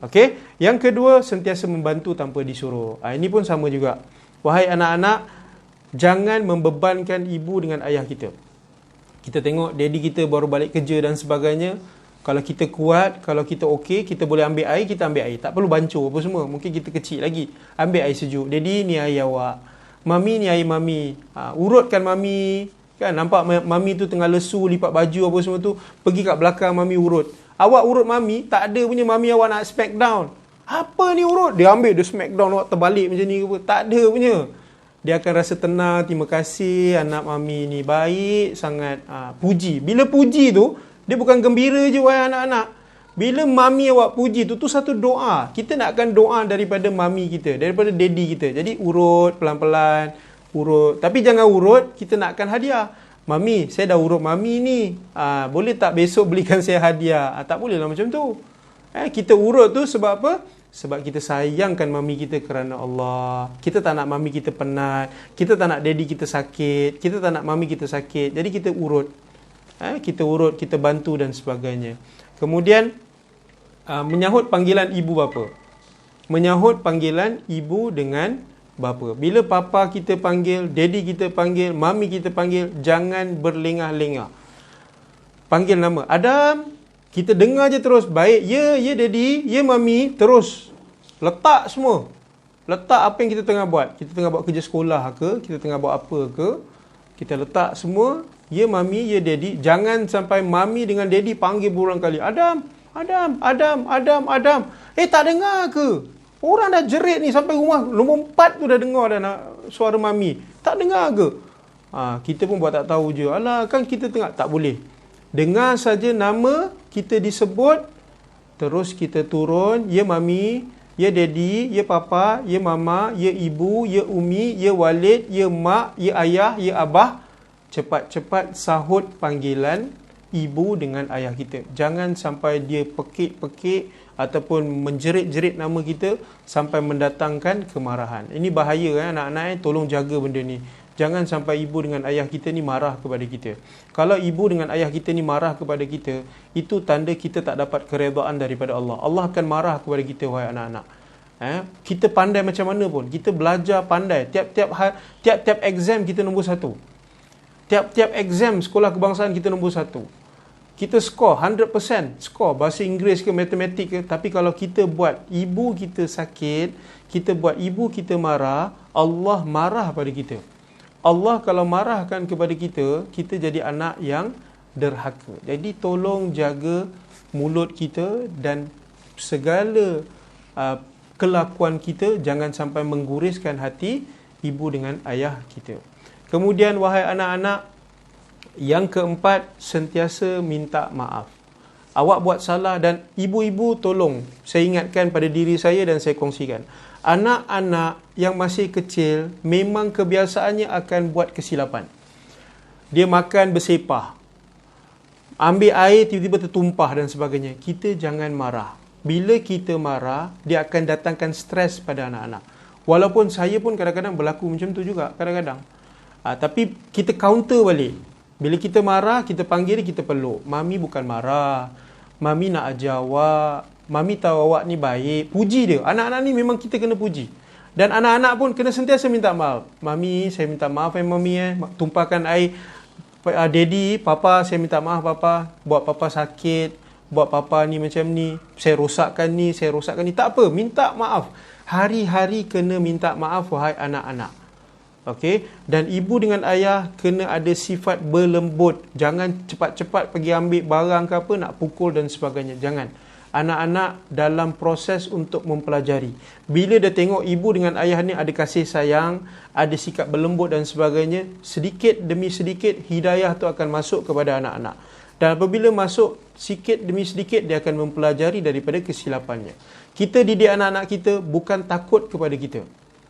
Okey, yang kedua, sentiasa membantu tanpa disuruh. Ini pun sama juga. Wahai anak-anak, jangan membebankan ibu dengan ayah kita. Kita tengok daddy kita baru balik kerja dan sebagainya. Kalau kita kuat, kalau kita okey, kita boleh ambil air, kita ambil air. Tak perlu bancuh apa semua. Mungkin kita kecil lagi. Ambil air sejuk. Daddy, ni air awak. Mami, ni air mami. Urutkan mami. Kan nampak mami tu tengah lesu, lipat baju apa semua tu, pergi kat belakang mami urut. Awak urut mami, tak ada punya mami awak nak smack down. Apa ni urut? Dia ambil, dia smack down awak terbalik macam ni ke apa? Tak ada punya. Dia akan rasa tenang, terima kasih anak mami ni baik sangat. Puji. Bila puji tu, dia bukan gembira je wahai anak-anak. Bila mami awak puji tu satu doa. Kita nak akan doa daripada mami kita, daripada daddy kita. Jadi urut pelan-pelan. Urut. Tapi jangan urut, kita nakkan hadiah. Mami, saya dah urut mami ni. Boleh tak besok belikan saya hadiah? Tak boleh lah macam tu. Kita urut tu sebab apa? Sebab kita sayangkan mami kita kerana Allah. Kita tak nak mami kita penat. Kita tak nak daddy kita sakit. Kita tak nak mami kita sakit. Jadi kita urut. Kita urut, kita bantu dan sebagainya. Kemudian, menyahut panggilan ibu bapa. Menyahut panggilan ibu dengan bapa. Bila papa kita panggil, daddy kita panggil, mami kita panggil, jangan berlengah-lengah. Panggil nama. Adam, kita dengar je terus. Baik, ya daddy, ya mami, terus. Letak semua. Letak apa yang kita tengah buat. Kita tengah buat kerja sekolah ke, kita tengah buat apa ke. Kita letak semua, ya mami, ya daddy. Jangan sampai mami dengan daddy panggil berulang kali. Adam. Tak dengar ke? Orang dah jerit ni sampai rumah nombor 4 tu dah dengar dah suara mami. Tak dengar ke? Kita pun buat tak tahu je. Alah, kan kita tengah. Tak boleh. Dengar saja nama kita disebut, terus kita turun. Ya mami, ya daddy, ya papa, ya mama, ya ibu, ya umi, ya walid, ya mak, ya ayah, ya abah. Cepat-cepat sahut panggilan ibu dengan ayah kita. Jangan sampai dia pekik-pekik ataupun menjerit-jerit nama kita sampai mendatangkan kemarahan. Ini bahaya anak-anak, tolong jaga benda ni. Jangan sampai ibu dengan ayah kita ni marah kepada kita. Kalau ibu dengan ayah kita ni marah kepada kita, itu tanda kita tak dapat keredaan daripada Allah. Allah akan marah kepada kita, wahai anak-anak. Kita pandai macam mana pun, kita belajar pandai. Tiap-tiap exam kita nombor 1. Tiap-tiap exam sekolah kebangsaan kita nombor 1. Kita skor 100% skor bahasa Inggeris ke matematik ke, tapi kalau kita buat ibu kita sakit, kita buat ibu kita marah, Allah marah pada kita. Allah kalau marahkan kepada kita, kita jadi anak yang derhaka. Jadi tolong jaga mulut kita dan segala kelakuan kita jangan sampai mengguriskan hati ibu dengan ayah kita. Kemudian wahai anak-anak, yang keempat, sentiasa minta maaf. Awak buat salah dan ibu-ibu tolong saya ingatkan pada diri saya dan saya kongsikan. Anak-anak yang masih kecil memang kebiasaannya akan buat kesilapan. Dia makan bersepah, ambil air tiba-tiba tertumpah dan sebagainya. Kita jangan marah. Bila kita marah, dia akan datangkan stres pada anak-anak. Walaupun saya pun kadang-kadang berlaku macam tu juga kadang-kadang. Tapi kita counter balik. Bila kita marah, kita panggil dia, kita peluk. Mami bukan marah. Mami nak ajar awak. Mami tahu awak ni baik. Puji dia. Anak-anak ni memang kita kena puji. Dan anak-anak pun kena sentiasa minta maaf. Mami, saya minta maaf mami. Tumpahkan air. Daddy, papa, saya minta maaf papa. Buat papa sakit. Buat papa ni macam ni. Saya rosakkan ni, saya rosakkan ni. Tak apa, minta maaf. Hari-hari kena minta maaf, wahai anak-anak. Okey, dan ibu dengan ayah kena ada sifat berlembut. Jangan cepat-cepat pergi ambil barang ke apa, nak pukul dan sebagainya. Jangan. Anak-anak dalam proses untuk mempelajari. Bila dia tengok ibu dengan ayah ni ada kasih sayang, ada sikap berlembut dan sebagainya, sedikit demi sedikit hidayah tu akan masuk kepada anak-anak. Dan apabila masuk sikit demi sedikit, dia akan mempelajari daripada kesilapannya. Kita didik anak-anak kita bukan takut kepada kita.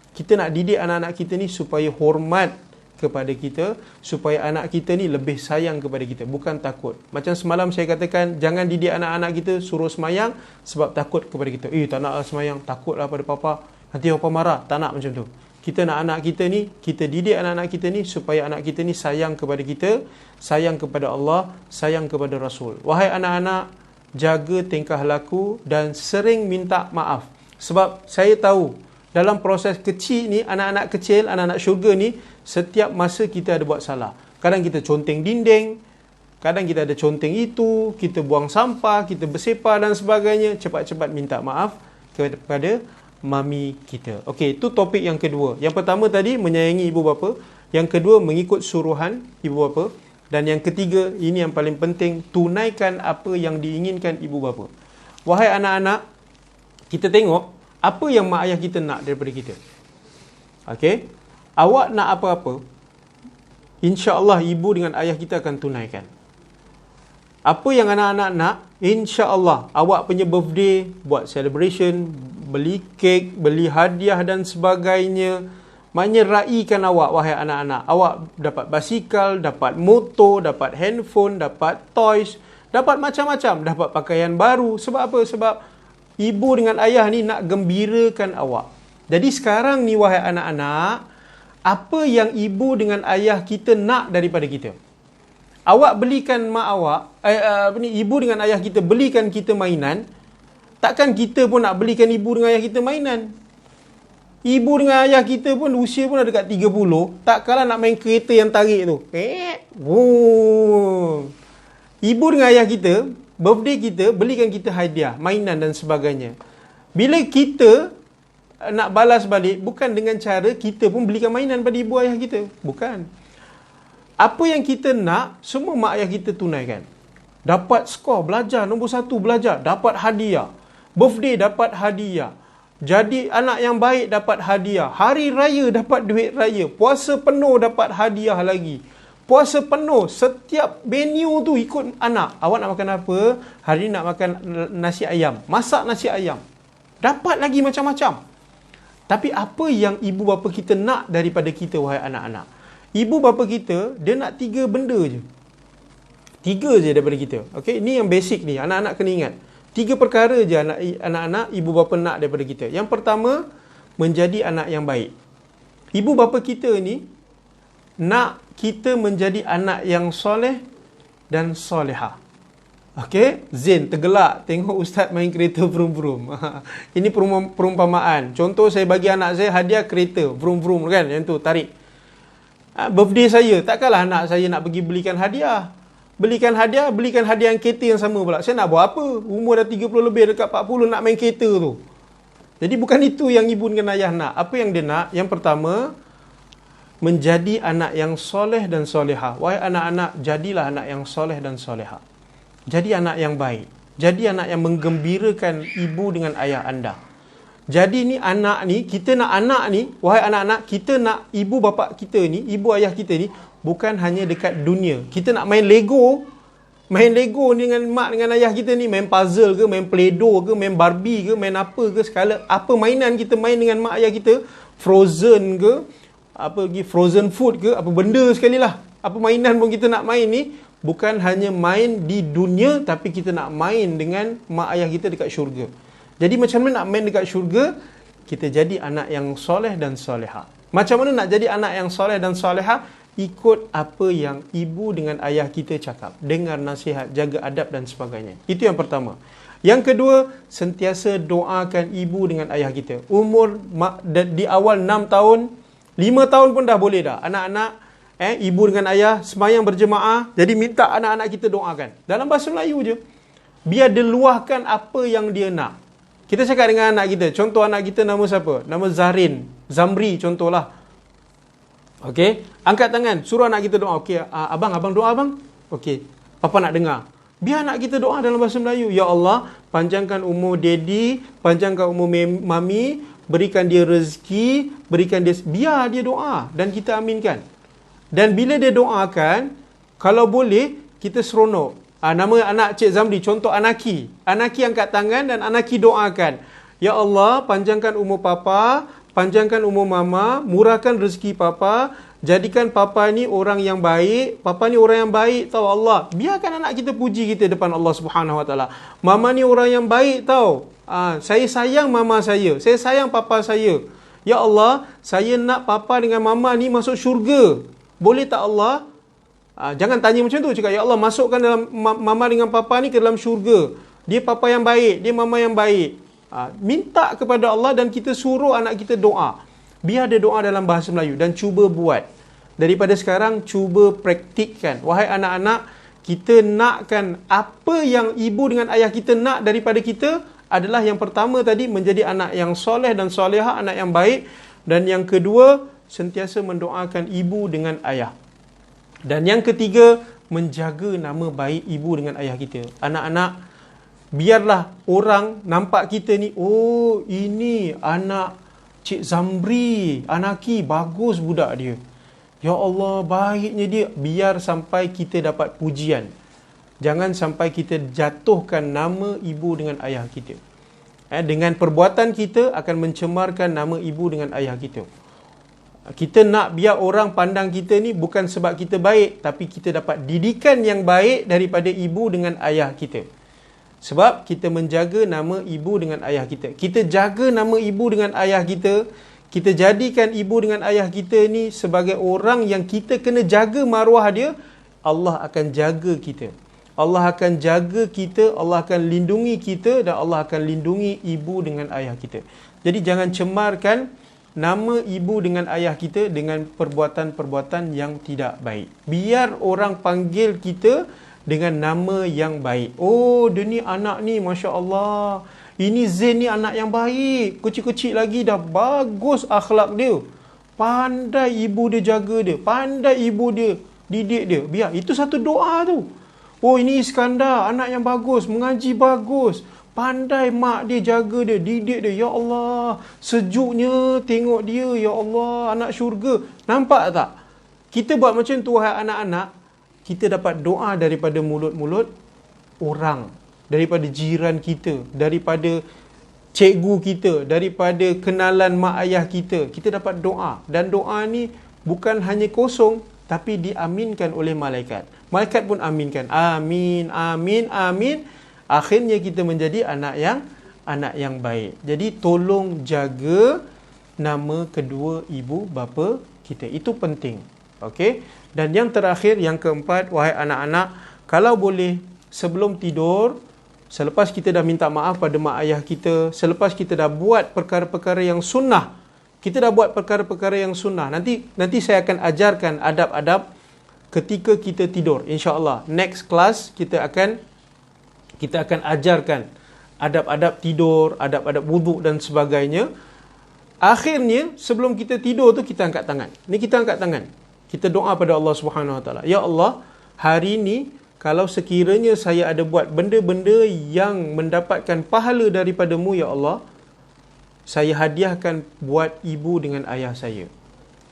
Kita nak didik anak-anak kita ni supaya hormat kepada kita, supaya anak kita ni lebih sayang kepada kita, bukan takut. Macam semalam saya katakan, jangan didik anak-anak kita suruh semayang sebab takut kepada kita. Tak nak semayang, takutlah pada papa, nanti papa marah. Tak nak macam tu. Kita nak anak kita ni, kita didik anak-anak kita ni supaya anak kita ni sayang kepada kita, sayang kepada Allah, sayang kepada Rasul. Wahai anak-anak, jaga tingkah laku dan sering minta maaf. Sebab saya tahu dalam proses kecil ni, anak-anak kecil, anak-anak syurga ni, setiap masa kita ada buat salah. Kadang kita conteng dinding, kadang kita ada conteng itu, kita buang sampah, kita bersepah dan sebagainya. Cepat-cepat minta maaf kepada mami kita. Okey, itu topik yang kedua. Yang pertama tadi, menyayangi ibu bapa. Yang kedua, mengikut suruhan ibu bapa. Dan yang ketiga, ini yang paling penting, tunaikan apa yang diinginkan ibu bapa. Wahai anak-anak, kita tengok apa yang mak ayah kita nak daripada kita. Okey? Awak nak apa-apa, insya-Allah ibu dengan ayah kita akan tunaikan. Apa yang anak-anak nak, insya-Allah awak punya birthday, buat celebration, beli kek, beli hadiah dan sebagainya. Maknanya raikan awak, wahai anak-anak. Awak dapat basikal, dapat motor, dapat handphone, dapat toys, dapat macam-macam, dapat pakaian baru. Sebab apa? Sebab ibu dengan ayah ni nak gembirakan awak. Jadi sekarang ni wahai anak-anak, apa yang ibu dengan ayah kita nak daripada kita? Awak belikan mak awak, ibu dengan ayah kita belikan kita mainan, takkan kita pun nak belikan ibu dengan ayah kita mainan? Ibu dengan ayah kita pun usia pun dah dekat 30, tak kalah nak main kereta yang tarik tu. Ibu dengan ayah kita, birthday kita, belikan kita hadiah, mainan dan sebagainya. Bila kita nak balas balik, bukan dengan cara kita pun belikan mainan pada ibu ayah kita. Bukan. Apa yang kita nak, semua mak ayah kita tunaikan. Dapat skor, belajar, nombor 1 belajar, dapat hadiah. Birthday dapat hadiah. Jadi anak yang baik dapat hadiah. Hari raya dapat duit raya. Puasa penuh dapat hadiah lagi. Puasa penuh, setiap menu tu ikut anak. Awak nak makan apa? Hari ni nak makan nasi ayam. Masak nasi ayam. Dapat lagi macam-macam. Tapi apa yang ibu bapa kita nak daripada kita, wahai anak-anak? Ibu bapa kita, dia nak 3 benda je. 3 je daripada kita. Okey, ini yang basic ni, anak-anak kena ingat. 3 perkara je anak-anak ibu bapa nak daripada kita. Yang pertama, menjadi anak yang baik. Ibu bapa kita ni nak kita menjadi anak yang soleh dan soleha. Okey, Zain tergelak tengok ustaz main kereta vroom-vroom. Ini perumpamaan. Contoh, saya bagi anak saya hadiah kereta vroom-vroom kan, yang tu tarik. Birthday saya, takkanlah anak saya nak pergi belikan hadiah yang kereta yang sama pula. Saya nak buat apa? Umur dah 30 lebih, dekat 40 nak main kereta tu. Jadi bukan itu yang ibu dengan ayah nak. Apa yang dia nak? Yang pertama, menjadi anak yang soleh dan soleha. Wahai anak-anak, jadilah anak yang soleh dan soleha. Jadi anak yang baik. Jadi anak yang menggembirakan ibu dengan ayah anda. Jadi ni anak ni, kita nak anak ni, wahai anak-anak, kita nak ibu bapa kita ni, ibu ayah kita ni, bukan hanya dekat dunia. Kita nak main Lego ni dengan mak dengan ayah kita ni, main puzzle ke, main Play-Doh ke, main Barbie ke, main apa ke, segala apa mainan kita main dengan mak ayah kita, Frozen ke, apa lagi, frozen food ke, apa benda sekali lah. Apa mainan pun kita nak main ni, bukan hanya main di dunia, tapi kita nak main dengan mak ayah kita dekat syurga. Jadi macam mana nak main dekat syurga? Kita jadi anak yang soleh dan soleha. Macam mana nak jadi anak yang soleh dan soleha? Ikut apa yang ibu dengan ayah kita cakap. Dengar nasihat, jaga adab dan sebagainya. Itu yang pertama. Yang kedua, sentiasa doakan ibu dengan ayah kita. Umur di awal 6 tahun, 5 tahun pun dah boleh dah. Anak-anak, ibu dengan ayah semayang berjemaah. Jadi minta anak-anak kita doakan. Dalam bahasa Melayu je. Biar dia luahkan apa yang dia nak. Kita cakap dengan anak kita. Contoh anak kita nama siapa? Nama Zarin. Zamri contohlah. Okey. Angkat tangan. Suruh anak kita doa. Okey, abang doa abang. Okey. Papa nak dengar. Biar anak kita doa dalam bahasa Melayu. Ya Allah, panjangkan umur daddy, panjangkan umur mami, berikan dia rezeki, berikan dia, biar dia doa dan kita aminkan. Dan bila dia doakan, kalau boleh kita seronok. Nama anak Cik Zamri, contoh Anaki. Anaki angkat tangan dan Anaki doakan. Ya Allah, panjangkan umur papa, panjangkan umur mama, murahkan rezeki papa, jadikan papa ni orang yang baik. Papa ni orang yang baik tau Allah. Biarkan anak kita puji kita depan Allah Subhanahu Wa Taala. Mama ni orang yang baik tau. Saya sayang mama saya sayang papa saya. Ya Allah, saya nak papa dengan mama ni masuk syurga. Boleh tak Allah? Jangan tanya macam tu. Cakap, ya Allah, masukkan dalam mama dengan papa ni ke dalam syurga. Dia papa yang baik, dia mama yang baik. Minta kepada Allah dan kita suruh anak kita doa. Biar dia doa dalam bahasa Melayu dan cuba buat. Daripada sekarang, cuba praktikkan. Wahai anak-anak, kita nakkan apa yang ibu dengan ayah kita nak daripada kita adalah yang pertama tadi, menjadi anak yang soleh dan soleha, anak yang baik. Dan yang kedua, sentiasa mendoakan ibu dengan ayah. Dan yang ketiga, menjaga nama baik ibu dengan ayah kita. Anak-anak, biarlah orang nampak kita ni, oh ini anak Cik Zamri, Anaki, bagus budak dia. Ya Allah, baiknya dia. Biar sampai kita dapat pujian. Jangan sampai kita jatuhkan nama ibu dengan ayah kita. Dengan perbuatan kita akan mencemarkan nama ibu dengan ayah kita. Kita nak biar orang pandang kita ni bukan sebab kita baik, tapi kita dapat didikan yang baik daripada ibu dengan ayah kita. Sebab kita menjaga nama ibu dengan ayah kita. Kita jaga nama ibu dengan ayah kita. Kita jadikan ibu dengan ayah kita ni sebagai orang yang kita kena jaga maruah dia. Allah akan jaga kita. Allah akan jaga kita, Allah akan lindungi kita dan Allah akan lindungi ibu dengan ayah kita. Jadi jangan cemarkan nama ibu dengan ayah kita dengan perbuatan-perbuatan yang tidak baik. Biar orang panggil kita dengan nama yang baik. Oh, dia ni anak ni, Masya Allah. Ini Zain ni anak yang baik. Kecil-kecil lagi dah bagus akhlak dia. Pandai ibu dia jaga dia. Pandai ibu dia didik dia. Biar, itu satu doa tu. Oh, ini Iskandar, anak yang bagus, mengaji bagus. Pandai mak dia jaga dia, didik dia. Ya Allah, sejuknya tengok dia. Ya Allah, anak syurga. Nampak tak? Kita buat macam tu, wahai anak-anak. Kita dapat doa daripada mulut-mulut orang. Daripada jiran kita. Daripada cikgu kita. Daripada kenalan mak ayah kita. Kita dapat doa. Dan doa ni bukan hanya kosong. tapi diaminkan oleh malaikat. Malaikat pun aminkan. Amin, amin, amin. Akhirnya kita menjadi anak yang baik. Jadi tolong jaga nama kedua ibu bapa kita. Itu penting. Okey? Dan yang terakhir, yang keempat, wahai anak-anak, kalau boleh sebelum tidur, selepas kita dah minta maaf pada mak ayah kita, selepas kita dah buat perkara-perkara yang sunnah, nanti saya akan ajarkan adab-adab ketika kita tidur, insya-Allah. Next class kita akan ajarkan adab-adab tidur, adab-adab wuduk dan sebagainya. Akhirnya sebelum kita tidur tu kita angkat tangan. Ni kita angkat tangan. Kita doa pada Allah Subhanahu Wa Taala. Ya Allah, hari ni kalau sekiranya saya ada buat benda-benda yang mendapatkan pahala daripada-Mu, ya Allah, saya hadiahkan buat ibu dengan ayah saya.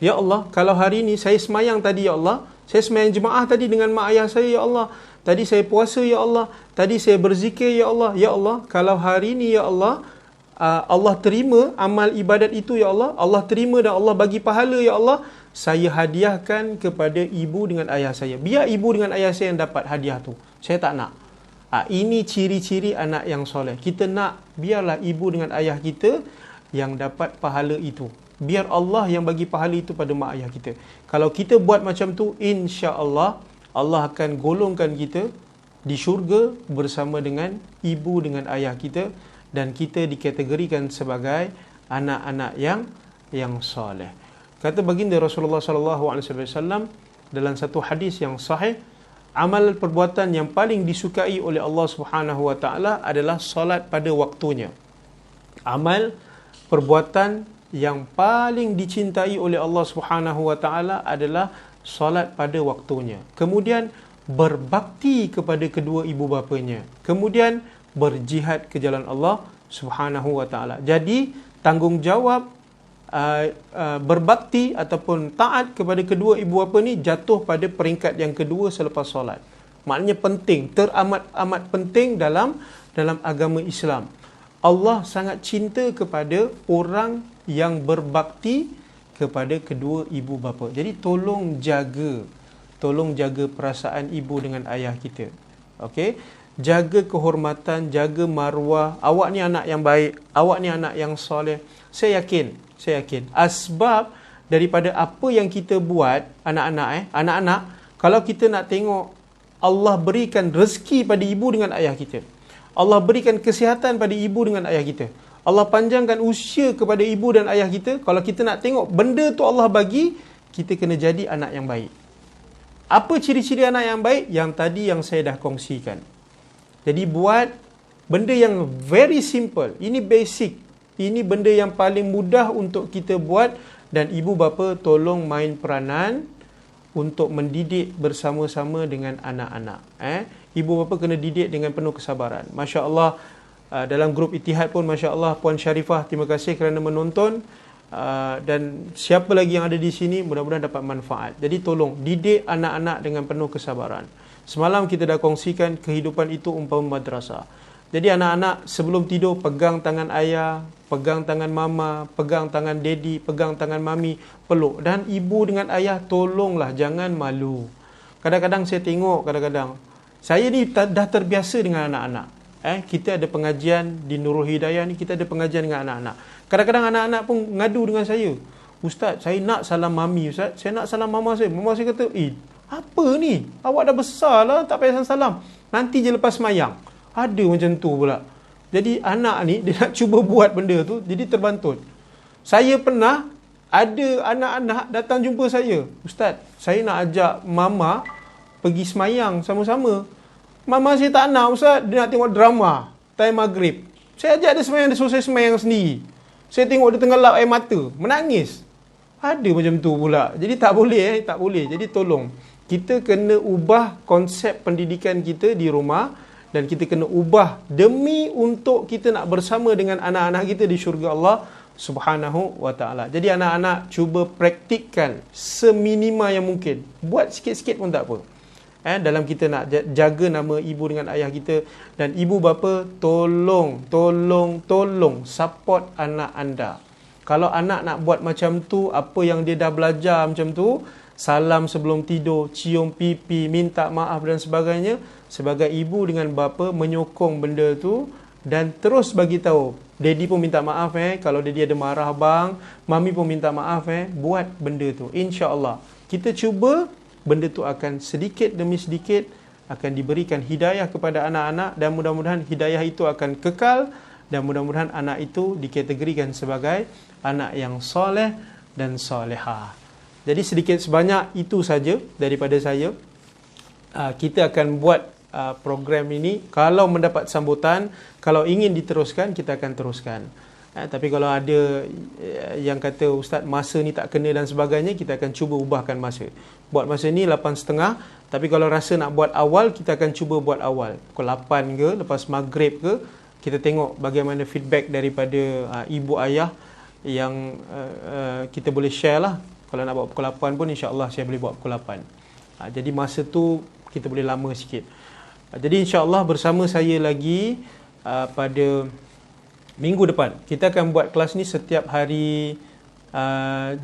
Ya Allah, kalau hari ni saya semayang tadi, ya Allah, saya semayang jemaah tadi dengan mak ayah saya, ya Allah. Tadi saya puasa, ya Allah. Tadi saya berzikir, ya Allah. Ya Allah, kalau hari ni, ya Allah, Allah terima amal ibadat itu, ya Allah. Allah terima dan Allah bagi pahala, ya Allah. Saya hadiahkan kepada ibu dengan ayah saya. Biar ibu dengan ayah saya yang dapat hadiah tu. Saya tak nak. Ini ciri-ciri anak yang soleh. Kita nak biarlah ibu dengan ayah kita yang dapat pahala itu. Biar Allah yang bagi pahala itu pada mak ayah kita. Kalau kita buat macam tu, insya-Allah Allah akan golongkan kita di syurga bersama dengan ibu dengan ayah kita, dan kita dikategorikan sebagai anak-anak yang soleh. Kata baginda Rasulullah SAW dalam satu hadis yang sahih, amal perbuatan yang paling disukai oleh Allah Subhanahu Wa Taala adalah solat pada waktunya. Amal perbuatan yang paling dicintai oleh Allah Subhanahu Wa Taala adalah solat pada waktunya. Kemudian berbakti kepada kedua ibu bapanya. Kemudian berjihad ke jalan Allah Subhanahu Wa Taala. Jadi tanggungjawab berbakti ataupun taat kepada kedua ibu bapa ni jatuh pada peringkat yang kedua selepas solat. Maknanya penting, teramat-amat penting dalam agama Islam. Allah sangat cinta kepada orang yang berbakti kepada kedua ibu bapa. Jadi tolong jaga perasaan ibu dengan ayah kita. Okey? Jaga kehormatan, jaga maruah. Awak ni anak yang baik, awak ni anak yang soleh. Saya yakin asbab daripada apa yang kita buat, anak-anak, kalau kita nak tengok Allah berikan rezeki pada ibu dengan ayah kita, Allah berikan kesihatan pada ibu dengan ayah kita, Allah panjangkan usia kepada ibu dan ayah kita. Kalau kita nak tengok benda tu Allah bagi, kita kena jadi anak yang baik. Apa ciri-ciri anak yang baik? Yang tadi yang saya dah kongsikan. Jadi buat benda yang very simple. Ini basic. Ini benda yang paling mudah untuk kita buat, dan ibu bapa tolong main peranan untuk mendidik bersama-sama dengan anak-anak. Ibu bapa kena didik dengan penuh kesabaran. Masya Allah, dalam grup Ittihad pun Masya Allah, Puan Syarifah, terima kasih kerana menonton. Dan siapa lagi yang ada di sini, mudah-mudahan dapat manfaat. Jadi tolong didik anak-anak dengan penuh kesabaran. Semalam kita dah kongsikan kehidupan itu umpama madrasah. Jadi anak-anak sebelum tidur pegang tangan ayah, pegang tangan mama, pegang tangan daddy, pegang tangan mami, peluk. Dan ibu dengan ayah tolonglah jangan malu. Kadang-kadang saya tengok, saya ni dah terbiasa dengan anak-anak. Kita ada pengajian di Nurul Hidayah ni, kita ada pengajian dengan anak-anak. Kadang-kadang anak-anak pun ngadu dengan saya. Ustaz, saya nak salam mami, Ustaz. Saya nak salam mama saya. Mama saya kata, apa ni? Awak dah besar lah, tak payah salam. Nanti je lepas semayang. Ada macam tu pula. Jadi anak ni, dia nak cuba buat benda tu, jadi terbantut. Saya pernah, ada anak-anak datang jumpa saya. Ustaz, saya nak ajak mama pergi semayang sama-sama. Mama saya tak nak, Ustaz. Dia nak tengok drama time maghrib. Saya ajak dia semayang, dia selesai semayang sendiri. Saya tengok dia tengah lap air mata, menangis. Ada macam tu pula. Jadi tak boleh, tak boleh. Jadi tolong, kita kena ubah konsep pendidikan kita di rumah, dan kita kena ubah demi untuk kita nak bersama dengan anak-anak kita di syurga Allah Subhanahu Wa Taala. Jadi anak-anak cuba praktikkan seminima yang mungkin. Buat sikit-sikit pun tak apa. Dalam kita nak jaga nama ibu dengan ayah kita. Dan ibu bapa, tolong support anak anda. Kalau anak nak buat macam tu, apa yang dia dah belajar macam tu, salam sebelum tidur, cium pipi, minta maaf dan sebagainya. Sebagai ibu dengan bapa menyokong benda tu dan terus bagi tahu. Daddy pun minta maaf kalau daddy ada marah bang, mami pun minta maaf buat benda tu. Insya-Allah kita cuba benda tu akan sedikit demi sedikit akan diberikan hidayah kepada anak-anak dan mudah-mudahan hidayah itu akan kekal dan mudah-mudahan anak itu dikategorikan sebagai anak yang soleh dan solehah. Jadi sedikit sebanyak itu saja daripada saya. Kita akan buat program ini. Kalau mendapat sambutan, kalau ingin diteruskan, kita akan teruskan. Tapi kalau ada yang kata Ustaz masa ni tak kena dan sebagainya, kita akan cuba ubahkan masa. Buat masa ni 8.30, tapi kalau rasa nak buat awal, kita akan cuba buat awal. Pukul 8 ke, lepas maghrib ke, kita tengok bagaimana feedback daripada ibu ayah yang kita boleh share lah. Kalau nak buat pukul 8 pun insya-Allah saya boleh buat pukul 8. Jadi masa tu kita boleh lama sikit. Jadi insya-Allah bersama saya lagi pada minggu depan. Kita akan buat kelas ni setiap hari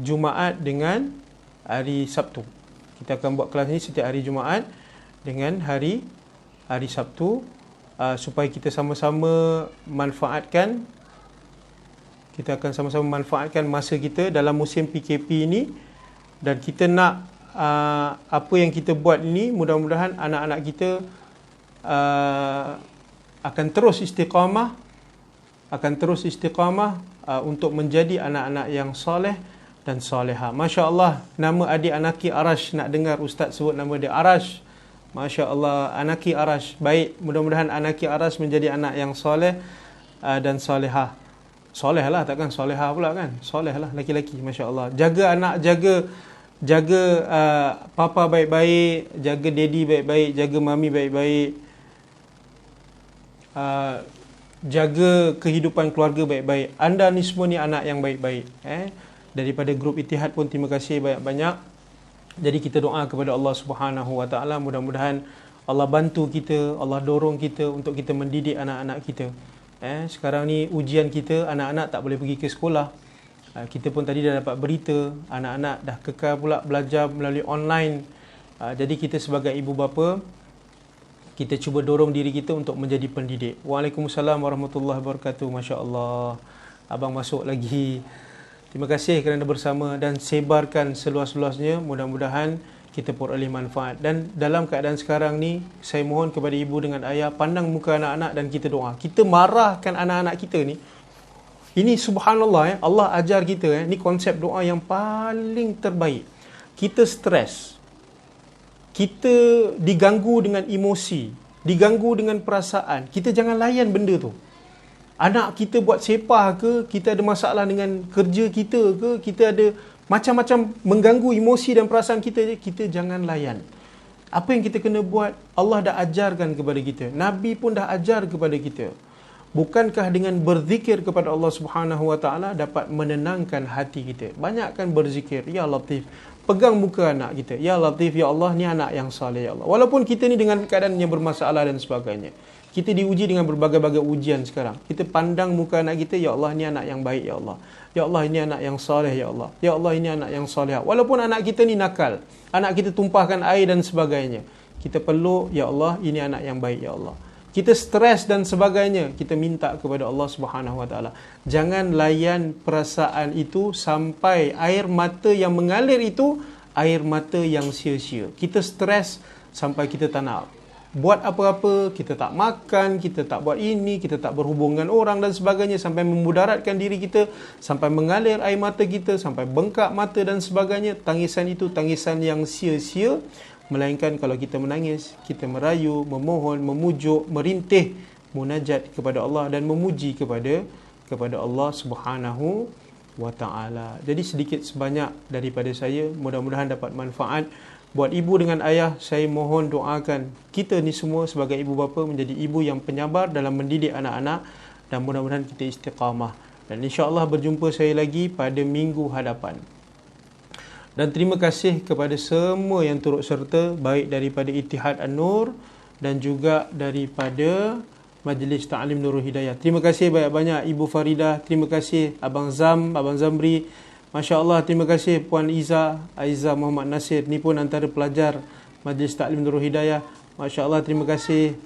Jumaat dengan hari Sabtu. Kita akan buat kelas ni setiap hari Jumaat dengan hari Sabtu supaya kita sama-sama manfaatkan. Kita akan sama-sama manfaatkan masa kita dalam musim PKP ini dan kita nak apa yang kita buat ini mudah-mudahan anak-anak kita akan terus istiqamah untuk menjadi anak-anak yang soleh dan soleha. Masya Allah, nama adik Anaki Arash, nak dengar Ustaz sebut nama dia Arash. Masya Allah, Anaki Arash. Baik, mudah-mudahan Anaki Arash menjadi anak yang soleh dan soleha. Soleh lah, takkan soleha pula kan? Soleh lah, laki-laki, Masya Allah. Jaga anak, jaga papa baik-baik, jaga daddy baik-baik, jaga mami baik-baik. Jaga kehidupan keluarga baik-baik. Anda ni semua ni anak yang baik-baik. Daripada grup Ittihad pun terima kasih banyak-banyak. Jadi kita doa kepada Allah Subhanahu Wa Taala, mudah-mudahan Allah bantu kita, Allah dorong kita untuk kita mendidik anak-anak kita. Sekarang ni ujian kita, anak-anak tak boleh pergi ke sekolah. Kita pun tadi dah dapat berita, anak-anak dah kekal pula belajar melalui online. Jadi kita sebagai ibu bapa, kita cuba dorong diri kita untuk menjadi pendidik. Waalaikumsalam warahmatullahi wabarakatuh. Masya Allah, abang masuk lagi. Terima kasih kerana bersama dan sebarkan seluas-luasnya. Mudah-mudahan kita peroleh manfaat. Dan dalam keadaan sekarang ni, saya mohon kepada ibu dengan ayah, pandang muka anak-anak dan kita doa. Kita marahkan anak-anak kita ni. Ini subhanallah, Allah ajar kita, ni konsep doa yang paling terbaik. Kita stres, kita diganggu dengan emosi, diganggu dengan perasaan, kita jangan layan benda tu. Anak kita buat sepah ke, kita ada masalah dengan kerja kita ke, kita ada macam-macam mengganggu emosi dan perasaan kita, kita jangan layan. Apa yang kita kena buat, Allah dah ajarkan kepada kita. Nabi pun dah ajar kepada kita. Bukankah dengan berzikir kepada Allah Subhanahu Wa Taala dapat menenangkan hati kita? Banyakkan berzikir, Ya Latif. Pegang muka anak kita, Ya Latif, Ya Allah, ni anak yang saleh, Ya Allah. Walaupun kita ni dengan keadaan yang bermasalah dan sebagainya. Kita diuji dengan berbagai-bagai ujian sekarang. Kita pandang muka anak kita, Ya Allah, ni anak yang baik, Ya Allah. Ya Allah, ini anak yang saleh, Ya Allah. Ya Allah, ini anak yang saleh. Walaupun anak kita ni nakal, anak kita tumpahkan air dan sebagainya, kita peluk, Ya Allah, ini anak yang baik, Ya Allah. Kita stres dan sebagainya, kita minta kepada Allah Subhanahu Wa Taala. Jangan layan perasaan itu sampai air mata yang mengalir itu air mata yang sia-sia. Kita stres sampai kita tak nak buat apa-apa, kita tak makan, kita tak buat ini, kita tak berhubung dengan orang dan sebagainya, sampai memudaratkan diri kita, sampai mengalir air mata kita, sampai bengkak mata dan sebagainya. Tangisan itu tangisan yang sia-sia. Melainkan kalau kita menangis, kita merayu, memohon, memujuk, merintih, munajat kepada Allah dan memuji kepada Allah Subhanahu Wa Taala. Jadi sedikit sebanyak daripada saya, mudah-mudahan dapat manfaat. Buat ibu dengan ayah, saya mohon doakan kita ni semua sebagai ibu bapa menjadi ibu yang penyabar dalam mendidik anak-anak dan mudah-mudahan kita istiqamah. Dan insya-Allah berjumpa saya lagi pada minggu hadapan. Dan terima kasih kepada semua yang turut serta, baik daripada Ittihad An-Nur dan juga daripada Majlis Ta'lim Nurul Hidayah. Terima kasih banyak-banyak Ibu Faridah, terima kasih Abang Zam, Abang Zamri, Masya Allah, terima kasih Puan Aiza Muhammad Nasir. Ni pun antara pelajar Majlis Taklim Nurul Hidayah. Masya Allah, terima kasih.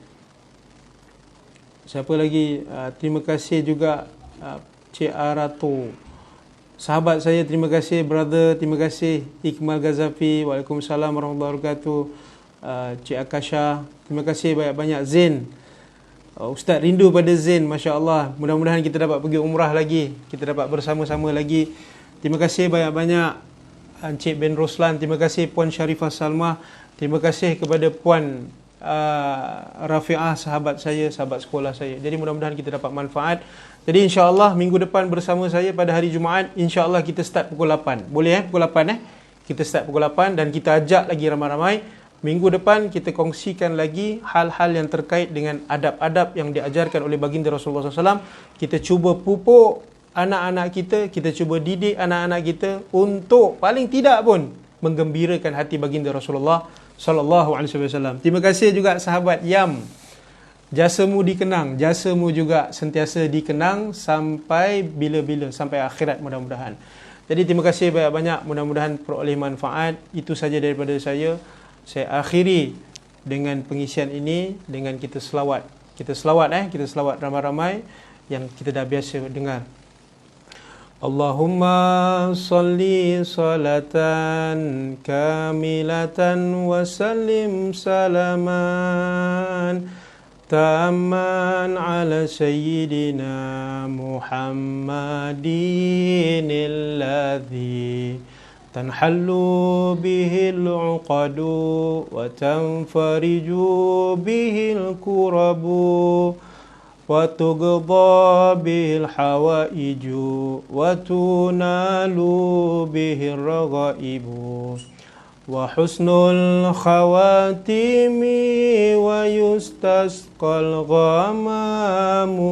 Siapa lagi? Terima kasih juga Cik Arato. Sahabat saya, terima kasih brother, terima kasih Iqmal Ghazafi. Waalaikumsalam warahmatullahi wabarakatuh. Cik Akasha, terima kasih banyak-banyak. Zain, Ustaz rindu pada Zain, Masya Allah. Mudah-mudahan kita dapat pergi umrah lagi, kita dapat bersama-sama lagi. Terima kasih banyak-banyak Encik Ben Roslan. Terima kasih Puan Sharifah Salmah. Terima kasih kepada Puan Rafi'ah, sahabat saya, sahabat sekolah saya. Jadi mudah-mudahan kita dapat manfaat. Jadi insya-Allah minggu depan bersama saya pada hari Jumaat, insya-Allah kita start pukul 8. Boleh pukul 8 Kita start pukul 8 dan kita ajak lagi ramai-ramai. Minggu depan kita kongsikan lagi hal-hal yang terkait dengan adab-adab yang diajarkan oleh baginda Rasulullah SAW. Kita cuba pupuk anak-anak kita cuba didik anak-anak kita untuk paling tidak pun menggembirakan hati baginda Rasulullah sallallahu alaihi wasallam. Terima kasih juga sahabat Yam. Jasamu dikenang, jasamu juga sentiasa dikenang sampai bila-bila, sampai akhirat mudah-mudahan. Jadi terima kasih banyak-banyak, mudah-mudahan peroleh manfaat. Itu saja daripada saya. Saya akhiri dengan pengisian ini dengan kita selawat. Kita selawat ramai-ramai yang kita dah biasa dengar. Allahumma salli salatan kamilatan wa sallim salaman tamman ala sayyidina Muhammadin alladhi tanhallu bihil uqadu wa tanfariju bihil kurabu wa tuqda bihil hawaiju wa tunalu bihil raghaibu wa husnul khawatimi wa yustasqal ghamamu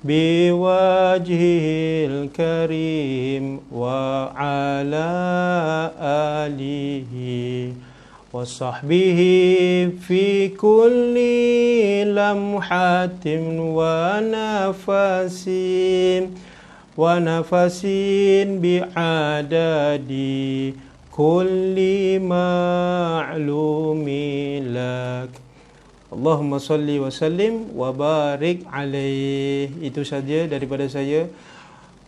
biwajhil karim wa ala alihi wa sahbihi fi kulli lamhatin wa nafasin bi'adadi kulli ma'lumi lak. Allahumma salli wa sallim wa barik alaih. Itu saja daripada saya.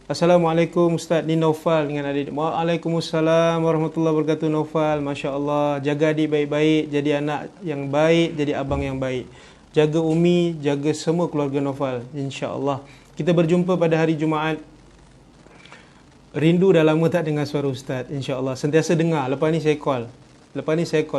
Assalamualaikum Ustaz ni Naufal dengan adik. Waalaikumsalam warahmatullahi wabarakatuh. Naufal, Masya Allah. Jaga adik baik-baik, jadi anak yang baik, jadi abang yang baik. Jaga Umi, jaga semua keluarga Naufal, insya-Allah. Kita berjumpa pada hari Jumaat. Rindu dah lama tak dengar suara Ustaz, insya-Allah. Sentiasa dengar. Lepas ni saya call,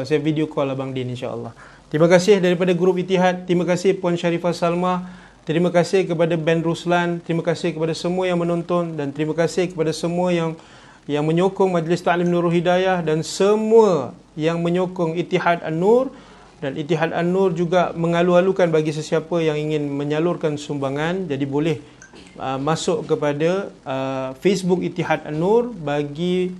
saya video call Abang Din, insya-Allah. Terima kasih daripada grup Ittihad. Terima kasih Puan Sharifah Salmah. Terima kasih kepada Ben Ruslan. Terima kasih kepada semua yang menonton. Dan terima kasih kepada semua yang menyokong Majlis Taklim Nurul Hidayah. Dan semua yang menyokong Ittihad An-Nur. Dan Ittihad An-Nur juga mengalu-alukan bagi sesiapa yang ingin menyalurkan sumbangan. Jadi boleh masuk kepada Facebook Ittihad An-Nur bagi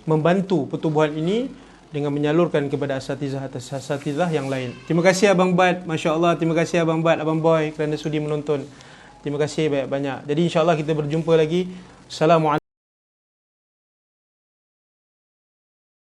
membantu pertubuhan ini dengan menyalurkan kepada asatizah yang lain. Terima kasih Abang Bad, Masya Allah. Terima kasih Abang Bad, Abang Boy kerana sudi menonton. Terima kasih banyak-banyak. Jadi insya Allah kita berjumpa lagi. Assalamualaikum.